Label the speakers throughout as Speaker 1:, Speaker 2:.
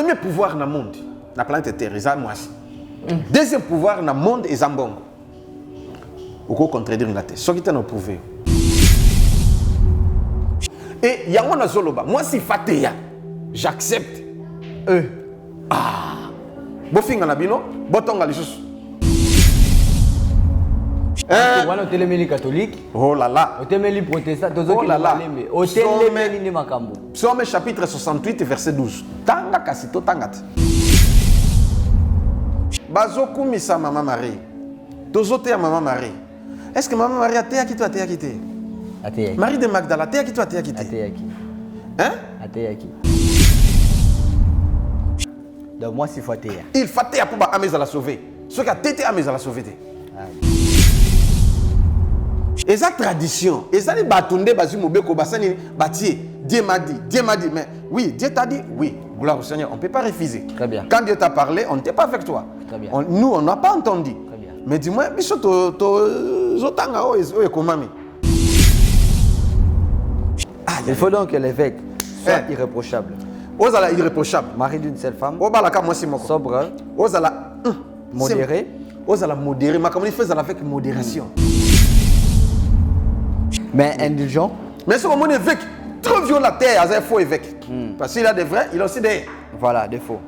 Speaker 1: Premier pouvoir dans le monde, dans la planète Terre, c'est moi. Deuxième pouvoir dans le monde, c'est Zambongo. Vous pouvez contredire la tête. Ce qui est dans le pouvoir. Et il y a un Zoloba. Moi, si Fatéa, j'accepte. Bofinga na bino, botonga lisusu.
Speaker 2: Voilà, au téléméli catholique.
Speaker 1: Oh là là.
Speaker 2: Au téléméli protestant.
Speaker 1: Oh là là.
Speaker 2: Au téléméli ni makambo.
Speaker 1: Psaume chapitre 68, verset 12. Tanga kasito tangate. Bazo kumisa Maman Marie. Tozote à Maman Marie. Est-ce que Maman Marie a été qui toi a quitté? Marie de Magdala, a qui toi a quitté? Hein?
Speaker 2: Ateyaki. Donc moi si faut atteya.
Speaker 1: Il faut atteya pour Ameza la sauver. Ce qui a tété Ameza la sauver. Et sa tradition, et ça les batunde bazu mobeko basani bâti. Dieu m'a dit, mais oui, Dieu t'a dit, oui, gloire au Seigneur, on ne peut pas refuser.
Speaker 2: Très bien.
Speaker 1: Quand Dieu t'a parlé, on n'était pas avec toi.
Speaker 2: Très bien.
Speaker 1: Nous, on n'a pas entendu.
Speaker 2: Très bien.
Speaker 1: Mais dis-moi,
Speaker 2: il faut donc que l'évêque soit irréprochable.
Speaker 1: Ozala irréprochable.
Speaker 2: Mari d'une seule femme.
Speaker 1: Sobre. Ozala
Speaker 2: modéré.
Speaker 1: Ozala modéré. Mais comment il fait avec modération?
Speaker 2: Mais indulgent.
Speaker 1: Mais ce moment évêque, trop violent, il a un faux évêque. Parce qu'il a des vrais, il a aussi des.
Speaker 2: Voilà, des faux.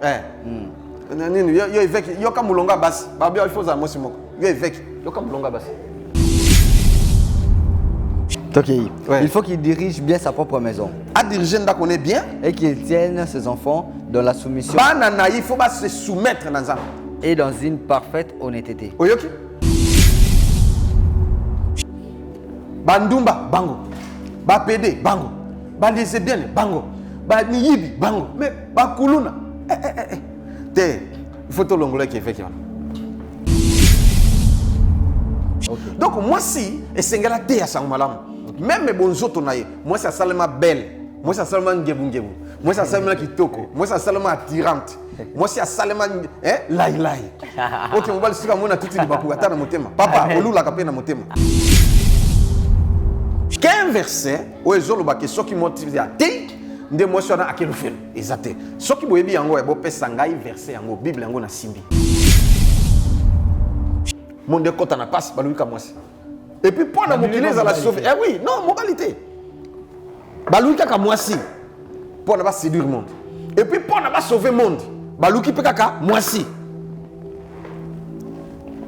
Speaker 1: Il y a évêque, il y a comme Moulonga Bass. Il faut ça, il y a évêque, il y a comme Moulonga Bass.
Speaker 2: Il faut qu'il dirige bien sa propre maison.
Speaker 1: À diriger, on connaît bien.
Speaker 2: Et qu'il tienne ses enfants dans la soumission.
Speaker 1: Il faut se soumettre dans ça.
Speaker 2: Et dans une parfaite honnêteté.
Speaker 1: Oyoki? Bandumba, bango. Bapede, bango. Bandesebien, bango. Baniyibi, bango. Mais Bakuluna. Il faut que l'ongolais qui est fait. Donc, moi, si, et c'est un thé à Sangmalam. Même mes bons autres, moi, c'est seulement belle. Moi, c'est seulement ngebu. Moi, c'est seulement kitoko. Moi, c'est seulement attirante. Moi, c'est seulement lai. Ok, on va le suivre, on a tout dit, bakouata na motema. Papa, olu la kapé na motema. Qu'un verset, où ils ont le baquet, ce qui motive à thé, de moi, je suis à quel film. Exactement. Ce qui veut dire, c'est que sangai verset, la Bible, na simbi. Mon Dieu, quand on a passé, bah lui comme moi. Et puis pour la moquiller, ça la sauver. Eh oui, non, moralité. Bah lui comme moi si. Pour ne pas séduire le monde. Et puis pour ne pas sauver le monde. Bah lui qui peut kaka moi si.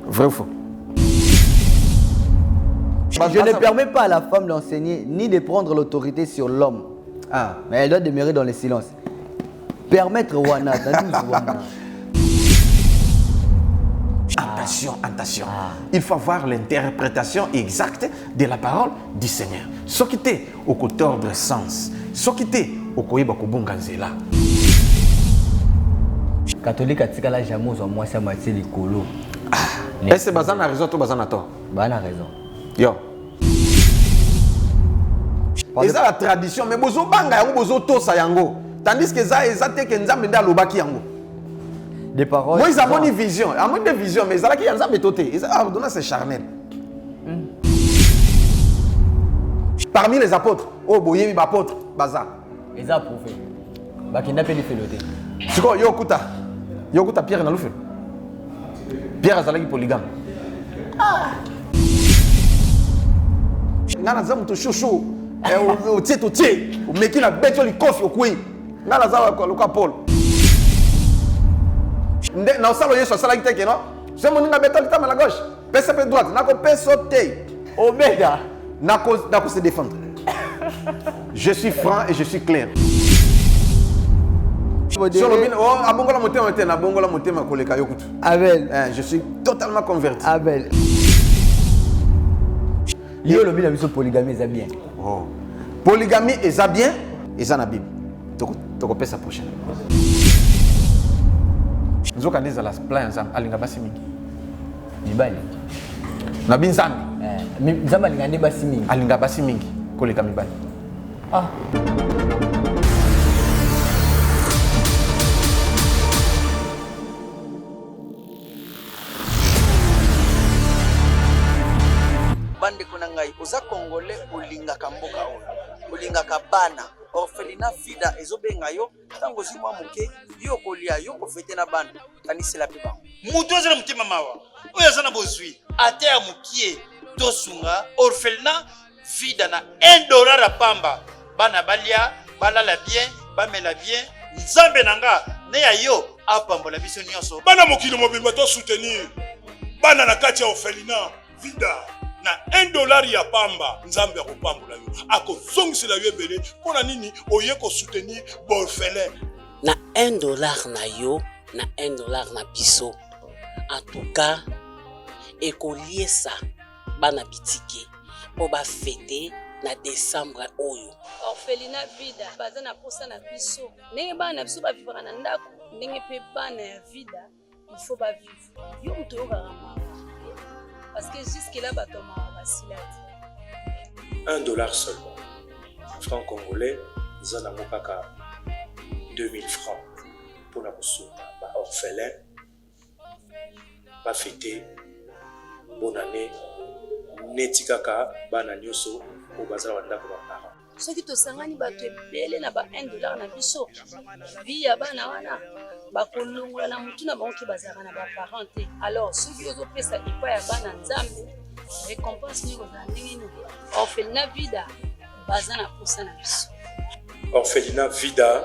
Speaker 1: Vrai ou faux?
Speaker 2: Je ne permets pas à la femme d'enseigner ni de prendre l'autorité sur l'homme. Mais elle doit demeurer dans le silence. Permettre Wana,
Speaker 1: Attention. Il faut avoir l'interprétation exacte de la parole du Seigneur. Ce qui est au côté de sens. Ce qui est au côté de Bonganzela.
Speaker 2: Catholique, tu as jamais moi ça m'a dit l'écolo.
Speaker 1: Est-ce que tu as raison ou tu as tort?
Speaker 2: Tu as raison.
Speaker 1: Yo. Et ça la tradition, mais bozo banga yango bozo tosa yango. Tandis que ça te que nzambe nda lobaki yango.
Speaker 2: Des paroles.
Speaker 1: Moi ils ont une vision, à moins de vision, mais ça là qui yanza betoté. Donna c'est charnel. Parmi les apôtres, boyebi apôtres, baza.
Speaker 2: Ils ont prouvé. Bakina pe di feloté.
Speaker 1: Siko yokuta Pierre na lufe. Pierre azalaki polygame. Ngana zamu to shosho. O tie, o meki na beto li kofi okui. Ngana zawa ko luka Paul. Na osalo Yesu asala kiteke no? C'est mon nga beto li tama la gauche. Pese pe droite, nako peso te.
Speaker 2: Omega.
Speaker 1: Nako se défendre. Je suis franc et je suis clair. Sur le bin, abongola motema te na bongola motema koleka yokutu.
Speaker 2: Abel,
Speaker 1: je suis totalement converti.
Speaker 2: Abel. Yo le bin la mission polygamie est bien.
Speaker 1: Polygamie est bien, et ça na Bible. Toko pesa prochaine. Nous avons dit à la plan ensemble, alinga basi mingi.
Speaker 2: Mibali.
Speaker 1: Na binzambi.
Speaker 2: Nzamba alinga basi mingi.
Speaker 1: Alinga basi mingi koleka mibali.
Speaker 3: Bande kunangai uza Kongole ulingaka mboka oyo ulingaka bana orphelinat vida ezobenga yo ntango ozwi mwa moke yo kolia yo kofete na bana kanisela mpe bango
Speaker 4: moto aza na motema mawa oyo aza na bozwi ate ya mokie tosunga orphelinat vida na $1 apamba bana balia balala bien bamela bien nzambe na nga ne ya yo apambola biso nyonso
Speaker 5: bana mokili mobimba to soutenir bana na kati ya orphelinat vida na $1 ya pamba nzambe akopambola yo akozongisela yo ebele mpona nini oye kosoutenir baorphelin
Speaker 6: na $1 na yo na $1 na biso en tout cas ekoliesa bana bitike po bafete na décembre oyo
Speaker 7: orphelinat vida baza na posa na biso ndenge bana na biso bavivaka na ndako ndenge mpe bana ya vida il faut bavivre yo moto oyokaka mawa parce que jusque là bato mawa basila te
Speaker 8: $1 seulement franc congolais eza nango kaka 2000 francs mpona kosunga baorphelin bafete bonne année neti kaka bana nyonso oyo bazala bandako baparent
Speaker 7: soki tosangani bato ebele na ba $1 na biso vi ya bana wana bakolongola na motu na bango ke bazalaka na baparent te alors soki ozopesa epai ya bana nzambe récompense nini kozala ndenge nini orphelinat vida baza na posa na biso
Speaker 8: orphelinat vida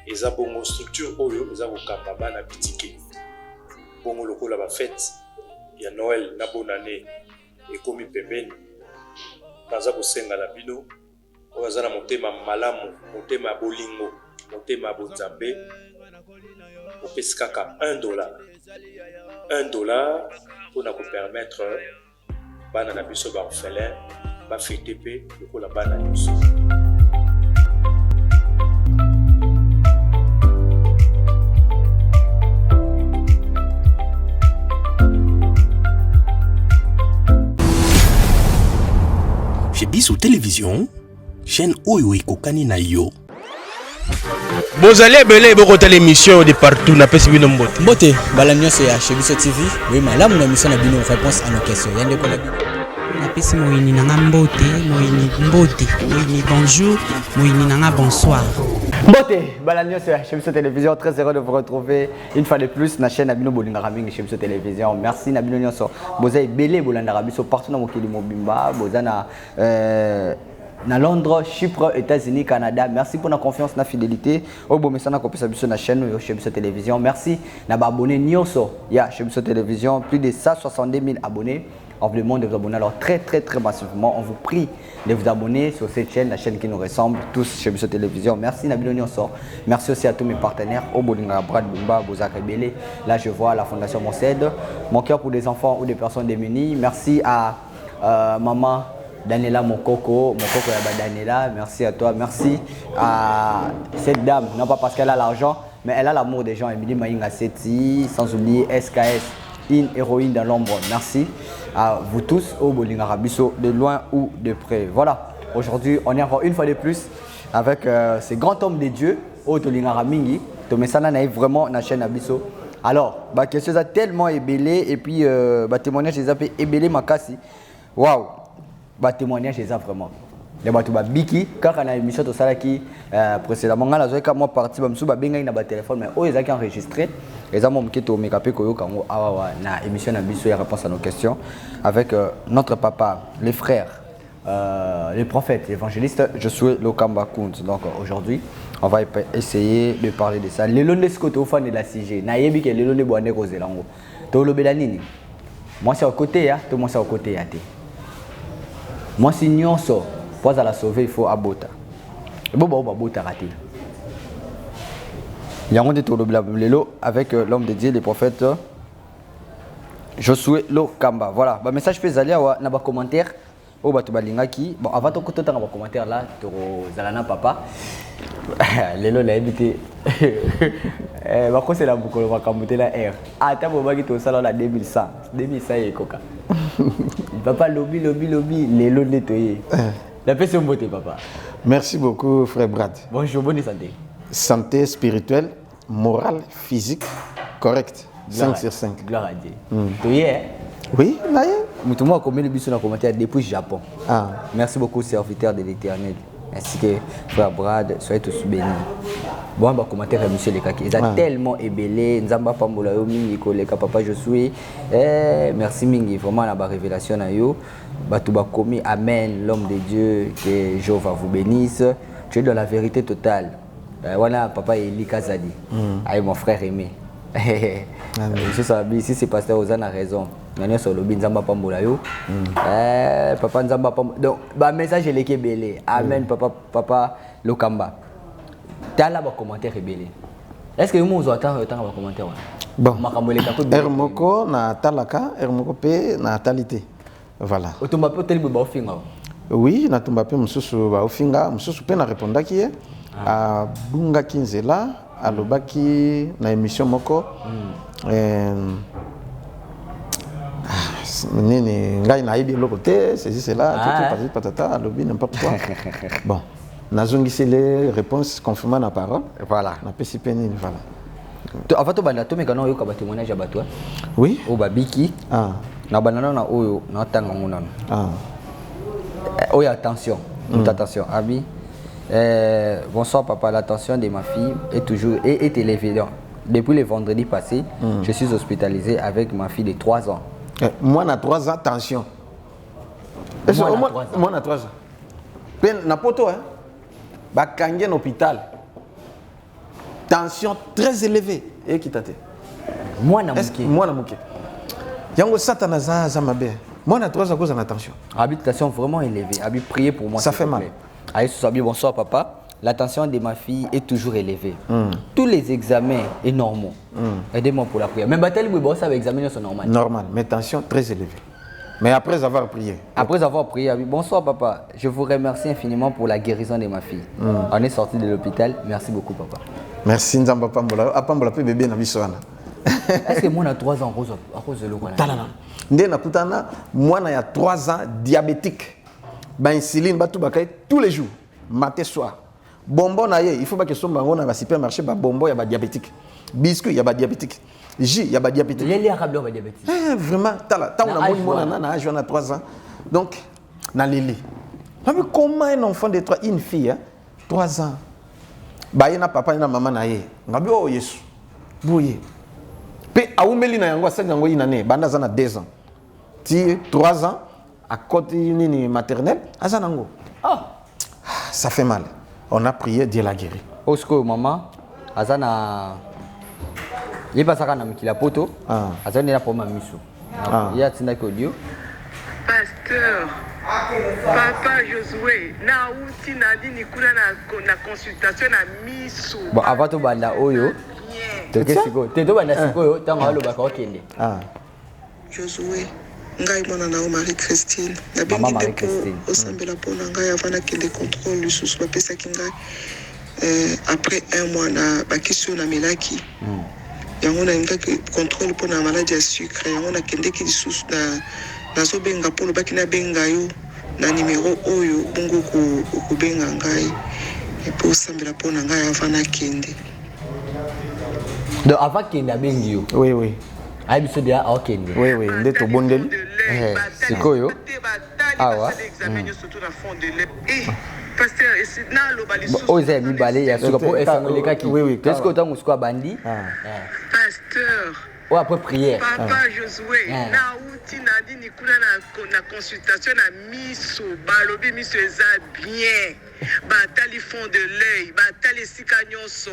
Speaker 8: eza bongo structure oyo eza kokamba bana bitike bongo lokola bafete ya noël na bonne année ekomi pembeni naza kosenga na bino oyo aza na motema malamu motema ya bolingo motema ya bonzambe opesi kaka $1 mpona kopermettre bana na biso baorphelin bafete mpe lokola bana nyonso
Speaker 9: chez Biso Télévision, chaîne oyo ekokani na yo.
Speaker 10: Bozali ebele bokota l'émission de partout na pesi bino mbote.
Speaker 11: Mbote bala nyonso ya chez Biso TV. Oui, malamu na mission na bino réponse à nos questions. Yande ko la bino.
Speaker 12: Na pesi moyini nanga mbote, moyini bonjour, moyini nanga bonsoir.
Speaker 2: Mbote bala nyonso ya chez Biso Télévision, très heureux de vous retrouver une fois de plus na chaîne na bino bolingaka mingi chez Biso Télévision. Merci na bino nyonso. Boza ebele bolandaka biso partout na mokili mobimba, boza na Londres, Chypre, États-Unis, Canada. Merci pour la confiance, la fidélité. Au beau message, na la chaîne chez Biso Télévision. Merci na abonnés Nyoso, chez Biso Télévision, plus de 170 000 abonnés. On vous demande de vous abonner alors très massivement. On vous prie de vous abonner sur cette chaîne, la chaîne qui nous ressemble tous chez Biso Télévision. Merci Nabilo Nyoso. Merci aussi à tous mes partenaires, au Bolinga, Brad Bumba, Bozak Ebele. Là je vois la Fondation Monsed, Mon cœur pour des enfants ou des personnes démunies. Merci à maman Daniela Mokoko Daniela, merci à toi, merci à cette dame, non pas parce qu'elle a l'argent, mais elle a l'amour des gens, Emily Maïnga Seti, sans oublier SKS, une héroïne dans l'ombre, merci à vous tous, au Bolinga Rabiso, de loin ou de près. Voilà, aujourd'hui on est encore une fois de plus avec ces grands hommes de Dieu, au Bolinga Ramingi, Tomesana naïf vraiment na chaîne Abiso. Alors, bah question a tellement ébélé et puis bah témoignage les appelé ébélé makasi. Waouh! Bah témoignage c'est ça vraiment les bateaux ba biki quand on a émission tout ça qui précédemment là quand moi parti ba msuba benga ina ba téléphone mais oh ils ont enregistré les amom qui to make up ko kango awa na émission na biso ya réponse à nos questions avec notre papa les frères les prophètes évangélistes je suis Lokamba Kunt. Donc aujourd'hui on va essayer de parler de ça les londes côté au fan de la CG na yebi que les londes boane ko zelango to lobela nini moi c'est au côté ya to moi c'est au côté ya té. Moi, si nyonso, pour la sauver, il faut abota. Et bon, abota raté. Il y a un détour de blablo avec l'homme de Dieu, les prophètes Josué Lokamba. Voilà, bah message fait aller na ba commentaire au batu balingaki. Bon, avant tout temps ba commentaire là, to zalana papa. Lelo la habité. Ba ko c'est la bukolo ba kamuté la R. Ata bo ba ki to sala la 2100 et coca. Papa, lobby, les nettoyer. La paix, c'est un beauté, papa.
Speaker 1: Merci beaucoup, frère Brad.
Speaker 2: Bonjour, bonne santé.
Speaker 1: Santé spirituelle, morale, physique, correcte. 5 sur 5.
Speaker 2: Gloire à Dieu. Tu y es?
Speaker 1: Oui, là,
Speaker 2: tout le monde a commis le but sur le commentaire depuis le Japon. Merci beaucoup, serviteur de l'Éternel. ainsi que frère Brad, soyez tous bénis. Bon, bah, commentaire à monsieur Lekaki. Ils ont tellement ébélé. Nzamba Pambola, Mingi, Koleka, Papa Josué. Merci Mingi, vraiment la révélation à yo. Batouba Komi, Amen, l'homme de Dieu, que Jéhovah vous bénisse. Tu es dans la vérité totale. Voilà, Papa Eli Kazadi. Avec mon frère aimé. Ici, c'est pasteur Ozan a raison. Nous sommes le Nzamba Pambola yo. Papa Nzamba Pambola. Donc, bah message est l'équipe belé. Amen, Papa Lokamba. Tu as là un commentaire rebelle. Est-ce que vous avez un commentaire?
Speaker 1: Bon, Hermoko na talaka, Hermoko pe na talité. Voilà.
Speaker 2: Otombape tel ba ofinga.
Speaker 1: Oui, na tombape mususu ba ofinga, mususu pe na répondaki a bunga kinzela, alobaki na émission moko. Nini ngai na ibi loko te, c'est là, tout patata, alobi n'importe quoi. Bon. Nazongisi les réponses confirmant la parole.
Speaker 2: Voilà.
Speaker 1: Na PCP nini voilà.
Speaker 2: Avant to banda to mekano yo ka ba témoignage ya bato.
Speaker 1: Oui.
Speaker 2: O babiki. Na banana na oyo na tanga ngonano. Oyo attention. Attention Abi. Bonsoir papa, l'attention de ma fille est toujours est élevée. Depuis le vendredi passé, je suis hospitalisé avec ma fille de 3 ans.
Speaker 1: Moi na 3 ans, attention. Moi na 3 ans. Ben na poto hein. Bakangé en hôpital. Tension très élevée. Et qui t'attend?
Speaker 2: Moi na muke.
Speaker 1: Moi na muke. Yango satana za mabe. Moi na 3 ans cause en attention.
Speaker 2: Habitation vraiment élevée. Abi prier pour moi.
Speaker 1: Ça fait mal.
Speaker 2: Aïe Sabi, bonsoir papa. L'attention de ma fille est toujours élevée. Tous les examens sont normaux. Aidez-moi pour la prière. Même Batel Boubo, ça va examiner sont normal.
Speaker 1: Normal, mais tension très élevée. Mais après avoir prié.
Speaker 2: Après avoir prié, bonsoir papa. Je vous remercie infiniment pour la guérison de ma fille. On est sorti de l'hôpital. Merci beaucoup papa.
Speaker 1: Merci Nzamba Pambola. Apambola pe bébé na bisoana.
Speaker 2: Est-ce que moi na 3 ans à cause de l'eau?
Speaker 1: Talana. Ndé na kutana, moi na ya 3 ans diabétique. Ba insuline ba tout bakay tous les jours, matin soir. Bonbon na ye, il faut pas que son bango na ba supermarché ba bonbon ya ba diabétique. Biscuit ya ba diabétique. Jus ya ba diabétique.
Speaker 2: Les arabes ba diabétique.
Speaker 1: Vraiment tala, ta on a mon na âge on a 3 ans. Donc na lili. Mais comment un enfant de 3 une fille hein, 3 ans. Ba yena papa na maman na ye. Ngabi o Yesu. Boye. Pe aumeli na yango asenga ngo inane banda za na 2 ans. Ti 3 ans à côté nini maternelle, azanango. Ça fait mal. On a prié, Dieu l'a guéri.
Speaker 2: Osko maman, azana il passe à la poto, azana pour ma miso. Il y a tina audio.
Speaker 13: Pasteur, papa Josué, na uti na dini kula na consultation na miso.
Speaker 2: Bon avant to banda oyo. Teke siko, teto banda siko yo tanga lo baka okende.
Speaker 13: Josué ngai mwana na Marie-Christine nabengi nde po osambela mpona ngai avant nakende contrôle lisusu bapesaki ngai après 1 mois na bakisi oyo namelaki yango nalingaki contrôle mpona maladie ya sucre yango nakendeki lisusu nazobenga mpo lobaki nabenga yo na numero oyo bongo okobenga ngai epo osambela mpona ngai avant nakende.
Speaker 2: Donc avant kende abengi yo?
Speaker 1: Oui, oui.
Speaker 2: Ah, biso dia okende.
Speaker 1: Oui, oui, nde to bondeli.
Speaker 2: Sikoyo. Ah wa.
Speaker 13: Pasteur, et na lo bali sous.
Speaker 2: Oza mi balé ya suka po esangoleka ki.
Speaker 1: Oui, oui.
Speaker 2: Qu'est-ce que tango siko bandi?
Speaker 13: Pasteur.
Speaker 2: Ou après prière.
Speaker 13: Papa Josué, na uti na dini kuna na consultation na miso, balobi miso eza bien. Batali fond de l'œil, batali sika nyonso.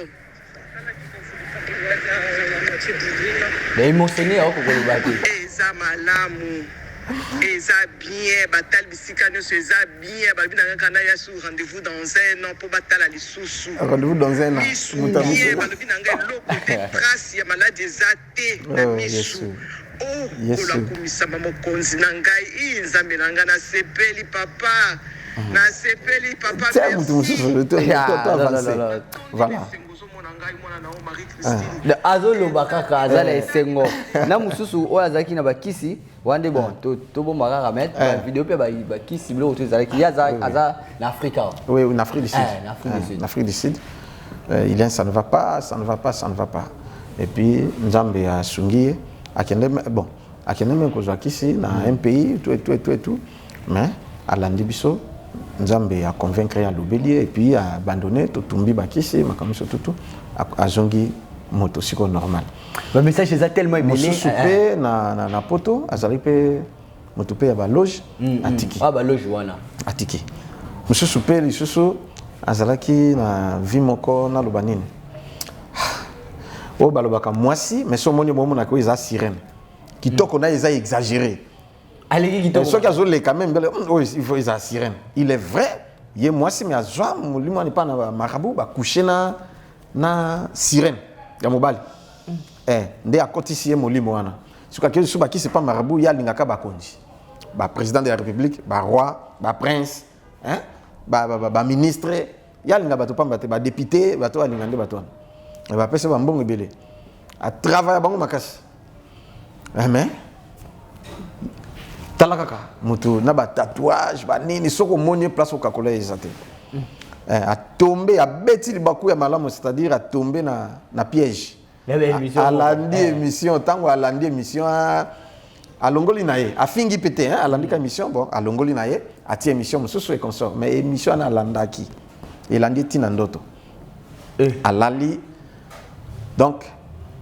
Speaker 2: Mais émotionné au Congo Baki.
Speaker 13: Eza malamu. Eza bien, batal bisika nyonso eza bien, babi na kana ya sur rendez-vous dans 1 an pour batala lisusu.
Speaker 1: Rendez-vous dans 1 an.
Speaker 13: Bien, babi na ngai loko te trace ya maladie eza te na misu. Oh, kola kumisa mama konzi na ngai nzambe na ngai na sepeli papa. Na sepeli papa.
Speaker 1: C'est un tout voilà.
Speaker 2: Le azolo bakaka azala esengo na mususu oyo azaki na bakisi wande bon to bon makaka mettre vidéo pe bakisi bilo to azaki aza na Afrique.
Speaker 1: Oui, en Afrique du Sud.
Speaker 2: En
Speaker 1: Afrique du Sud. Il y a ça ne va pas, ça ne va pas, ça ne va pas. Et puis Nzambe a sungi akende bon, akende même ko zakisi na un pays tout. Mais à l'andibiso Nzambe a convaincre à l'obélier et puis a abandonné tout tumbi bakisi makamuso tout a zongi moto siko normal.
Speaker 2: Le message est tellement ébélé.
Speaker 1: Souper na poto azali pe moto pe ya ba loge atiki.
Speaker 2: Ah ba loge wana.
Speaker 1: Atiki. Monsieur souper lisusu azalaki na vie moko na lobanine. Oh balobaka mwasi mais so moni momo na ko eza sirène. Kitoko na eza exagéré.
Speaker 2: Allez kitoko.
Speaker 1: Ceux qui ont les quand même oh il faut eza sirène. Il est vrai, ye mwasi mais azwa mulimo ni pa na marabout ba coucher na sirène ya mobali. Nde akotisi ye molimo wana. Suka ke suba ki c'est pas marabout ya lingaka ba konji. Ba président de la République, ba roi, ba prince, hein? Ba ministre, ya linga bato pamba te ba député, bato alingande bato. Et ba pese ba mbongo belé. A travailler bango makasi. Mais talakaka mutu na ba tatouage ba nini soko monye place au kakola ezate. A tomber a beti libaku ya malamu, c'est-à-dire a tomber na piège. A landi émission tango a landi émission a longoli nae a fingi pété hein a landi ka émission bon a longoli nae a ti émission mususu et consort mais émission na landaki et landi tina ndoto a lali donc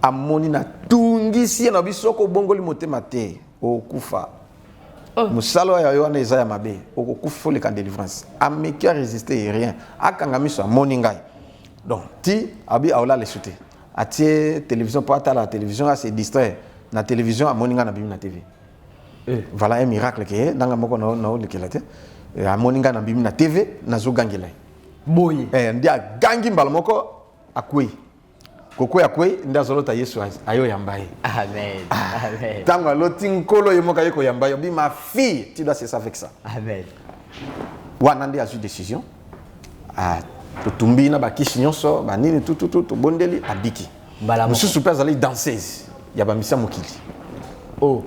Speaker 1: a moni na tungisi na bisoko bongoli motema te o kufa musalo ya yo na ezaya mabe o kufa le kan délivrance a meki a résister rien a kangamiso moni ngai donc ti abi aola le souté a tie télévision pour à la télévision à se distraire na télévision a moninga na bimi na TV. Voilà un miracle que dans moko na le kelate a moninga na bimi na TV na zo gangela.
Speaker 2: Boyi.
Speaker 1: Ndia gangi mbala moko akwe. Kokwe akwe ndia zolota Yesu ayo yambaye.
Speaker 2: Amen. Amen.
Speaker 1: Tango loti nkolo yemoka yeko yambaye bi ma fille tu dois cesser avec ça.
Speaker 2: Amen.
Speaker 1: Wana ndia a eu décision a tumbi na bakishi nyonso banini tout bondeli abiki. Monsieur super azali danseuse ya ba misa mokili.
Speaker 2: Oh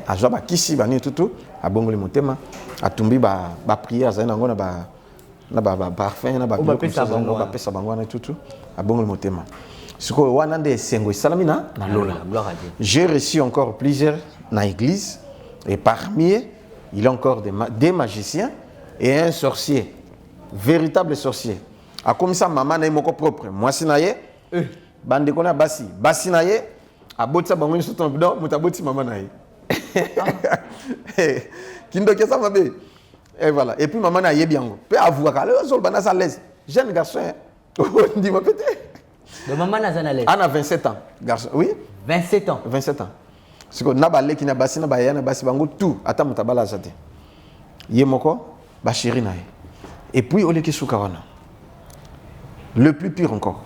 Speaker 1: azwa bakishi banini tout abongoli motema atumbi ba prière azali nango na ba parfum na ba pesa bango na tout abongoli motema. Siko wana nde sengo salami na lola. J'ai reçu encore plusieurs na église et parmi eux il y a encore des magiciens et un sorcier, véritable sorcier. A comme ça maman na moko propre moi sinaye bande kona basi naye abotsa bango ni soto bido mutaboti maman naye kindo kesa mabe et voilà et puis maman naye biango pe avouer kale zol bana sa l'aise jeune garçon dit ma pété
Speaker 2: de maman na za na l'aise
Speaker 1: ana 27 ans garçon oui
Speaker 2: 27 ans
Speaker 1: siko na ba leki na basi na ba yana basi bango tout ata mutabala zate ye moko ba chéri naye et puis oleki suka wana. Le plus pire encore.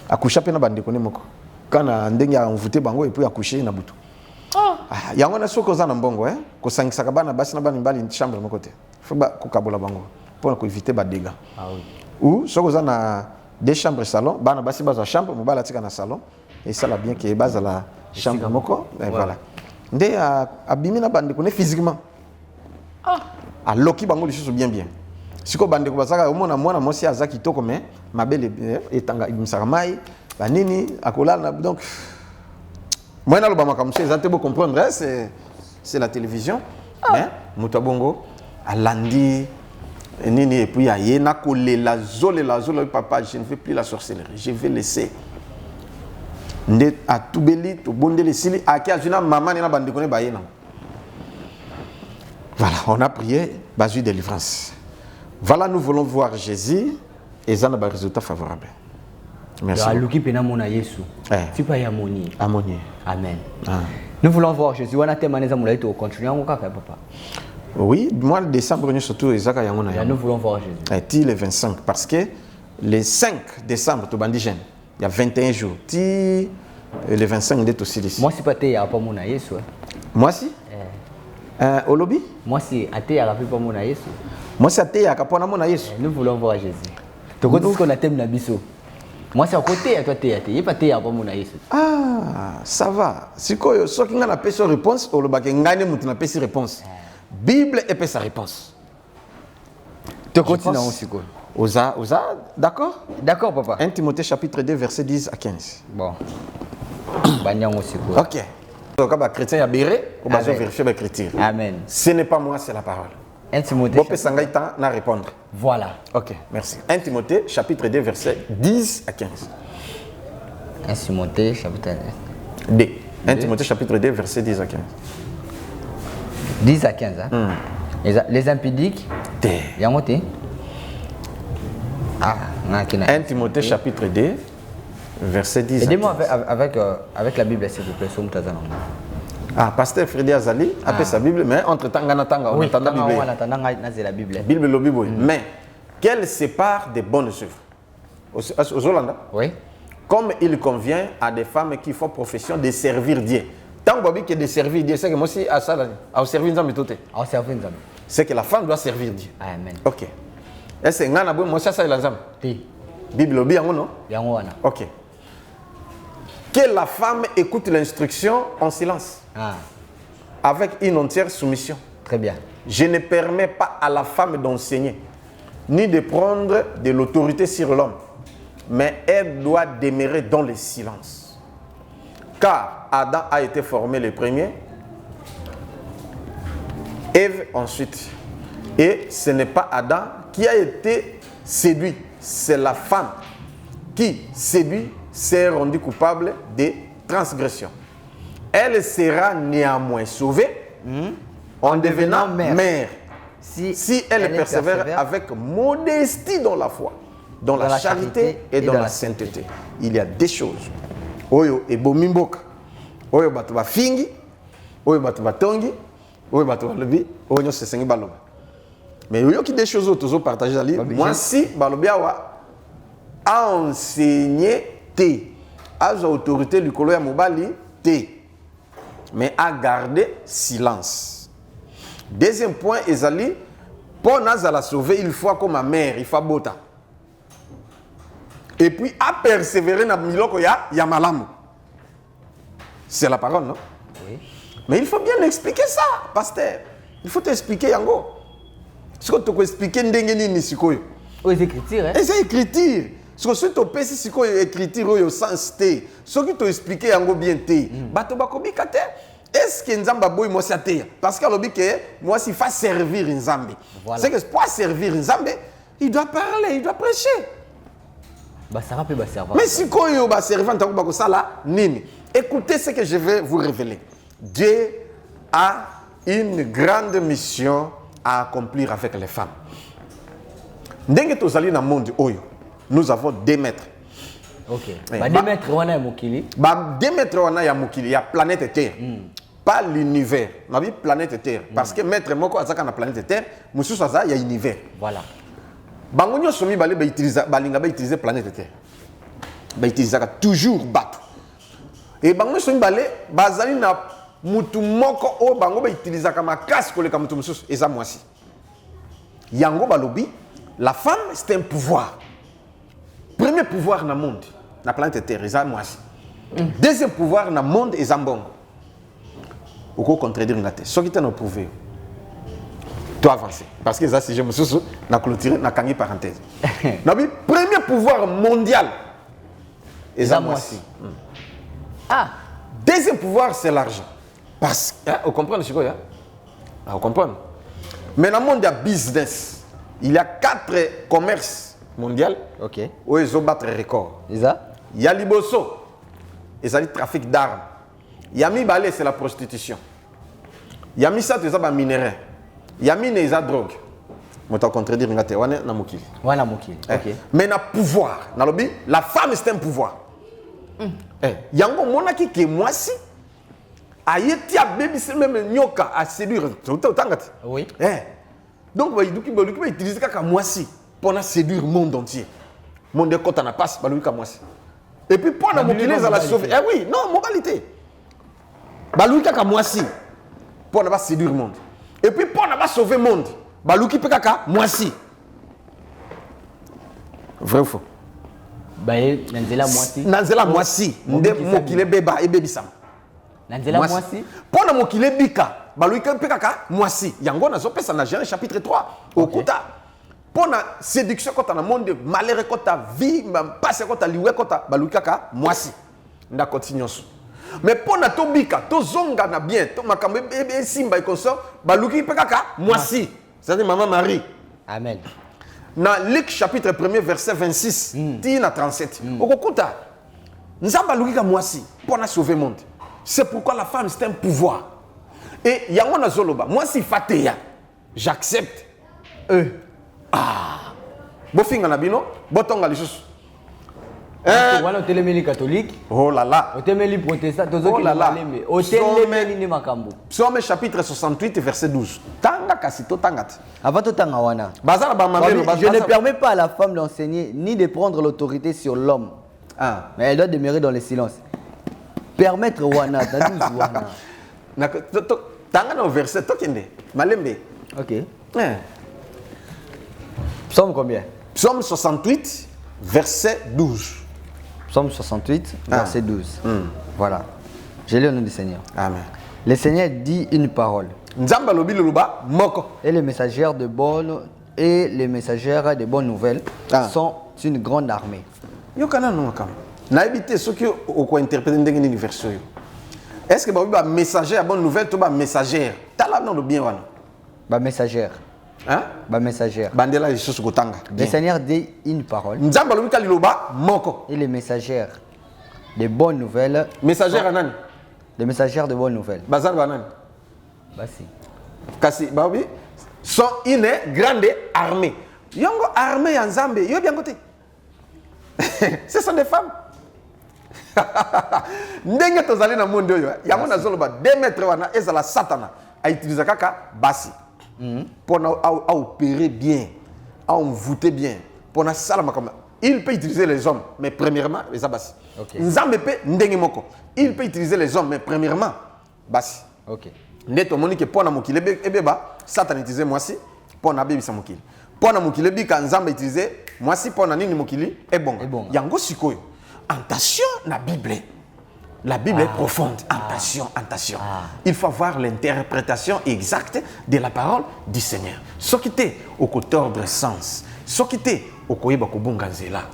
Speaker 1: Akusha pe na bande kone moko. Kana ndenge ya mvute bango et puis akushe na butu. Yango na soko za na mbongo ko sangisa ka bana basi na bana mbali chambre moko te. Faut ba ko kabola bango pour ko éviter ba dégâts. Ou soko za na deux chambres salon, bana basi baza chambre mobala tika na salon et ça la bien que baza la chambre moko et voilà. Nde abimi na bande kone physiquement. A loki bango lisusu bien. Siko bande ko basaka omona mwana mosi azaki toko mais mabele etanga ibimsaka mai banini akolala donc moi na lo bamaka monsieur ezate bo comprendre c'est la télévision mais mutabongo alandi nini et puis aye na kolela zolela papa je ne fais plus la sorcellerie je vais laisser nde atubeli to bondeli sili aki azuna maman na bande ko ne bayena voilà on a prié bazu délivrance. Voilà, nous voulons voir Jésus et ça n'a pas de résultat favorable. Merci.
Speaker 2: Amen. Nous voulons voir Jésus.
Speaker 1: Oui, mois de décembre, nous surtout
Speaker 2: nous voulons voir Jésus.
Speaker 1: Le 25, parce que le 5 décembre, il y a 21 jours. Le 25, il est aussi ici.
Speaker 2: Moi, si pas il y a pas mon Jésus.
Speaker 1: Moi, si au lobby.
Speaker 2: Moi, si il y a pas mon Jésus.
Speaker 1: Moi, c'est à Capona Mona Yesu.
Speaker 2: Nous voulons voir Jésus. Tu connais ce qu'on a thème Nabiso. Moi, c'est à côté à toi, il n'y a pas de à Mona Yesu.
Speaker 1: Ah, ça va. Si tu as une réponse, ou le bac ngane mutu na pesi réponse. Bible et sa réponse.
Speaker 2: Tu continues aussi quoi.
Speaker 1: Osa, d'accord?
Speaker 2: D'accord, papa.
Speaker 1: 1 Timothée chapitre 2 verset 10 à 15.
Speaker 2: Bon. Banyang aussi quoi.
Speaker 1: OK. Donc, chrétien a béré, on va vérifier l'écriture.
Speaker 2: Amen.
Speaker 1: Ce n'est pas moi, c'est la parole.
Speaker 2: 1 Timothée.
Speaker 1: Bon, Pesanga Ita na répondre.
Speaker 2: Voilà.
Speaker 1: Ok, merci. 1 Timothée, chapitre 2, versets 10 à 15.
Speaker 2: 1 Timothée, chapitre
Speaker 1: 2. 1 Timothée, chapitre 2, versets 10 à 15.
Speaker 2: 10 à 15, hein? Les impudiques. Yamote. Ah,
Speaker 1: 1 Timothée, chapitre 2, verset 10 à 15.
Speaker 2: Aidez-moi avec la Bible, s'il vous plaît.
Speaker 1: Ah, pasteur Frédéric Azali a fait sa Bible, mais entre-temps, on attend
Speaker 2: la Bible.
Speaker 1: Bible, le Bible. Mais, qu'elle sépare des bonnes œuvres. Aux Hollandais?
Speaker 2: Oui.
Speaker 1: Comme il convient à des femmes qui font profession de servir Dieu. Tant que de servir Dieu, c'est que moi aussi, à servir Dieu. C'est que la femme doit servir Dieu.
Speaker 2: Amen.
Speaker 1: Ok. Est-ce que moi, ça, la Bible, non? Ok. Que la femme écoute l'instruction en silence. Avec une entière soumission.
Speaker 2: Très bien.
Speaker 1: Je ne permets pas à la femme d'enseigner, ni de prendre de l'autorité sur l'homme, mais elle doit demeurer dans le silence. Car Adam a été formé le premier, Ève ensuite. Et ce n'est pas Adam qui a été séduit, c'est la femme qui, séduit, s'est rendue coupable de transgression. Elle sera néanmoins sauvée en devenant mère si elle persévère avec modestie dans la foi, dans la charité et dans la sainteté. Il y a des choses. Oyo ebomimboka. Oyo bato ba fingi, oyo bato ba tongi, oyo bato ba lobi, oyo se sengi baloba. Mais oyo qui des choses autres partager ali, moi si balobia wa a enseigné té, a autorité likolo ya mobali té. Mais à garder silence. Deuxième point, Ezali, pour nous la sauver, il faut comme ma mère, il faut bota. Et puis, à persévérer dans le miloko ya malam. C'est la parole, non?
Speaker 2: Oui.
Speaker 1: Mais il faut bien expliquer ça, pasteur. Il faut t'expliquer, Yango. Ce que tu peux expliquer, ndengeni ni sikoyo.
Speaker 2: Oui, c'est écriture, hein?
Speaker 1: C'est écriture. Ce que tu peux expliquer, écriture au sens T. Ce que tu expliquer, Yango bien T. Bato bakobi kate. Est-ce que Nzamba boy moi c'est parce que l'obi que moi s'il faut servir Nzambe. Voilà. C'est que pour servir Nzambe, il doit parler, il doit prêcher.
Speaker 2: Bah ça rappelle servant.
Speaker 1: Mais si koyo ba servant ta ko sala nini. Écoutez ce que je vais vous révéler. Dieu a une grande mission à accomplir avec les femmes. Ndenge tozali na monde oyo, nous avons 2 maîtres.
Speaker 2: Ok. Ba 2 maîtres wana ya mokili.
Speaker 1: Ba 2 maîtres wana ya mokili ya planète Terre. Pas l'univers. Ma vie planète Terre parce que maître moko azaka na planète Terre, mususu aza ya univers.
Speaker 2: Voilà.
Speaker 1: Bango nyonso mibale ba utiliser balinga ba utiliser planète Terre. Ba utiliser toujours bateau. Et bango nyonso mibale bazali na mutu moko o bango ba utiliser ka makasi koleka mutu mususu eza mwasi. Yango balobi, la femme c'est un pouvoir. Premier pouvoir dans le monde, la planète Terre, c'est moi. Deuxième pouvoir dans le monde, c'est Zambongo. Au quoi contredire la Terre. Ce qui est prouvé, tu avances. Parce que ça, si je me suis clôturé, je vais parenthèse. Le premier pouvoir mondial, c'est moi.
Speaker 2: Ah.
Speaker 1: Deuxième pouvoir, c'est l'argent. Parce que, vous comprenez ce que c'est? Vous comprenez? Mais dans le monde du business, il y a 4 commerces mondial,
Speaker 2: ok,
Speaker 1: où ils ont battu record. Il y a Liboso, ils ont le trafic d'armes. Il y a Mibale, c'est la prostitution. Il y a Misa, c'est le minerai. Il y a Mine, c'est la drogue. Je vais contredire, c'est la mokili. Mais dans le pouvoir, la femme, c'est un pouvoir. Il y a un monde qui est moi si. Ayeti a bébé, c'est même nyoka à séduire.
Speaker 2: Oui.
Speaker 1: Donc, il va utiliser comme moi si. Pour séduire le monde entier. Le monde est content de passer, et puis pour la sauver. Eh oui, non, moralité. Balouika ka moisi. Pour ne pas séduire le monde. Et puis pour ne pas sauver le monde. Balouki pekaka moisi. Vrai ou faux?
Speaker 2: Nanzela moisi.
Speaker 1: Nanzela moisi. Nde mokile beba et bebisam.
Speaker 2: Nanzela moisi.
Speaker 1: Pour ne mokile bika. Balouika pekaka moisi. Yango na zo pesa na Genèse chapitre 3. Okuta. Pour la séduction quand on a monde malheur quand ta vie passe quand ta liwe quand ta balukaka moisi na continuation mais pour na tobika to zonga na bien to makambe bébé simba et consort baluki pekaka moisi C'est-à-dire Maman Marie.
Speaker 2: Amen.
Speaker 1: Dans Luc chapitre 1er, verset 26, Tina 37. Okukuta. Nzamba lukika mwasi pour sauver le monde. C'est pourquoi la femme, c'est un pouvoir. Et Yangwana Zoloba, moi si fateya, j'accepte. Bofinga nabino, botonga lisusu.
Speaker 2: Voilà, téléméli catholique.
Speaker 1: Oh là là.
Speaker 2: Téléméli protestant.
Speaker 1: Oh là là.
Speaker 2: Téléméli ni makambo.
Speaker 1: Psaume chapitre 68, verset 12. Tanga kasito tangat.
Speaker 2: Avant tout tanga wana.
Speaker 1: Bazar bamamelo.
Speaker 2: Je ne permets pas à la femme d'enseigner ni de prendre l'autorité sur l'homme. Mais elle doit demeurer dans le silence. Permettre wana, t'as wana.
Speaker 1: Tanga no verset tokende. Malembe.
Speaker 2: Ok. Psaume combien?
Speaker 1: Psaume 68, verset 12.
Speaker 2: Psaume 68, verset 12. Voilà. Je lis au nom du Seigneur.
Speaker 1: Amen.
Speaker 2: Le Seigneur dit une parole. Et les messagères de bonnes nouvelles sont une grande armée.
Speaker 1: Est-ce que vous avez un messager à bonne nouvelle ou un messagère?
Speaker 2: Messagère.
Speaker 1: Hein?
Speaker 2: Messagère. Le Seigneur dit une parole. Et les messagères de bonnes nouvelles.
Speaker 1: Messagère Anan.
Speaker 2: Les messagères de bonnes nouvelles.
Speaker 1: Bazar Banan.
Speaker 2: Basi.
Speaker 1: Kasi babi sont une grande armée. Yongo armée en Zambie, yo bien côté. Ce sont des femmes. Ndenge tozali na monde yo, yango nazoloba 2 mètres wana ezala satana a utiliser kaka basi. Pour opérer bien, à envoûter bien, pour na salama comme il peut utiliser les hommes, mais premièrement les abassi. Nzambe peut ndenge moko. Il peut utiliser les hommes, mais premièrement basi.
Speaker 2: OK.
Speaker 1: Neto monique pour na mokile ebeba, Satan utiliser moi si pour na bebi sa mokile. Pour na mokile bi ka Nzambe utiliser moi si pour na nini mokili est bon. Yango sikoyo. Attention la Bible. La Bible est profonde. Attention, attention. Il faut avoir l'interprétation exacte de la parole du Seigneur. Ce qui était au côté de sens, ce qui était au côté de Kubunganzela,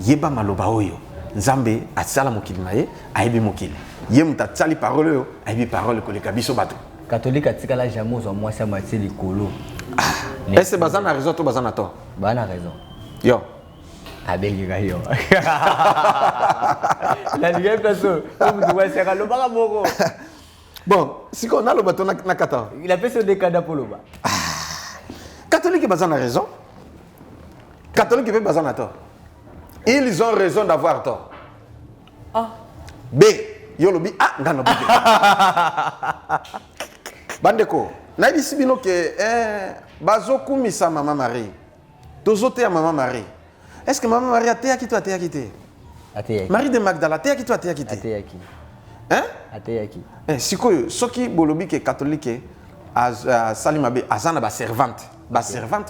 Speaker 1: Yeba Maloba Oyo, Nzambe Atsala Mokili Naye, Aibi Mokili. Yemuta Tsali parole yo, Aibi parole que les Kabiso Bato.
Speaker 2: Catholique Atikala Jamos, moi ça m'a dit les colos.
Speaker 1: Est-ce que Bazan a raison ou Bazan a tort?
Speaker 2: Bazan a raison.
Speaker 1: Yo.
Speaker 2: Abel yo. La ligue personne. Comme tu vois, c'est le baraboro.
Speaker 1: Bon, si on a le bâton na kata.
Speaker 2: Il a fait ce década pour le bas.
Speaker 1: Catholique et Bazan a raison. Catholique et Bazan a tort. Ils ont raison d'avoir tort. B. Yolobi ngano B. Bandeko, na bisi bino ke bazoku misa Maman Marie. Tozote à Maman Marie. Est-ce que Maman Marie a été qui toi a été? Marie de Magdala, a qui toi a été? Hein? Sikoyo, soki bolobi ke catholique Salimabe azana ba servante